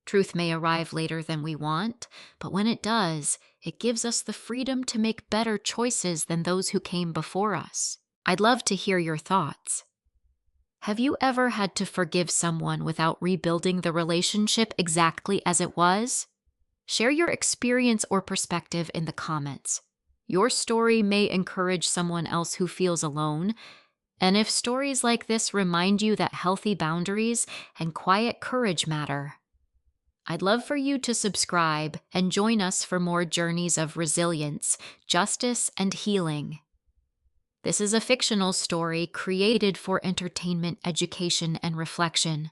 Truth may arrive later than we want, but when it does, it gives us the freedom to make better choices than those who came before us. I'd love to hear your thoughts. Have you ever had to forgive someone without rebuilding the relationship exactly as it was? Share your experience or perspective in the comments. Your story may encourage someone else who feels alone, and if stories like this remind you that healthy boundaries and quiet courage matter, I'd love for you to subscribe and join us for more journeys of resilience, justice, and healing. This is a fictional story created for entertainment, education, and reflection.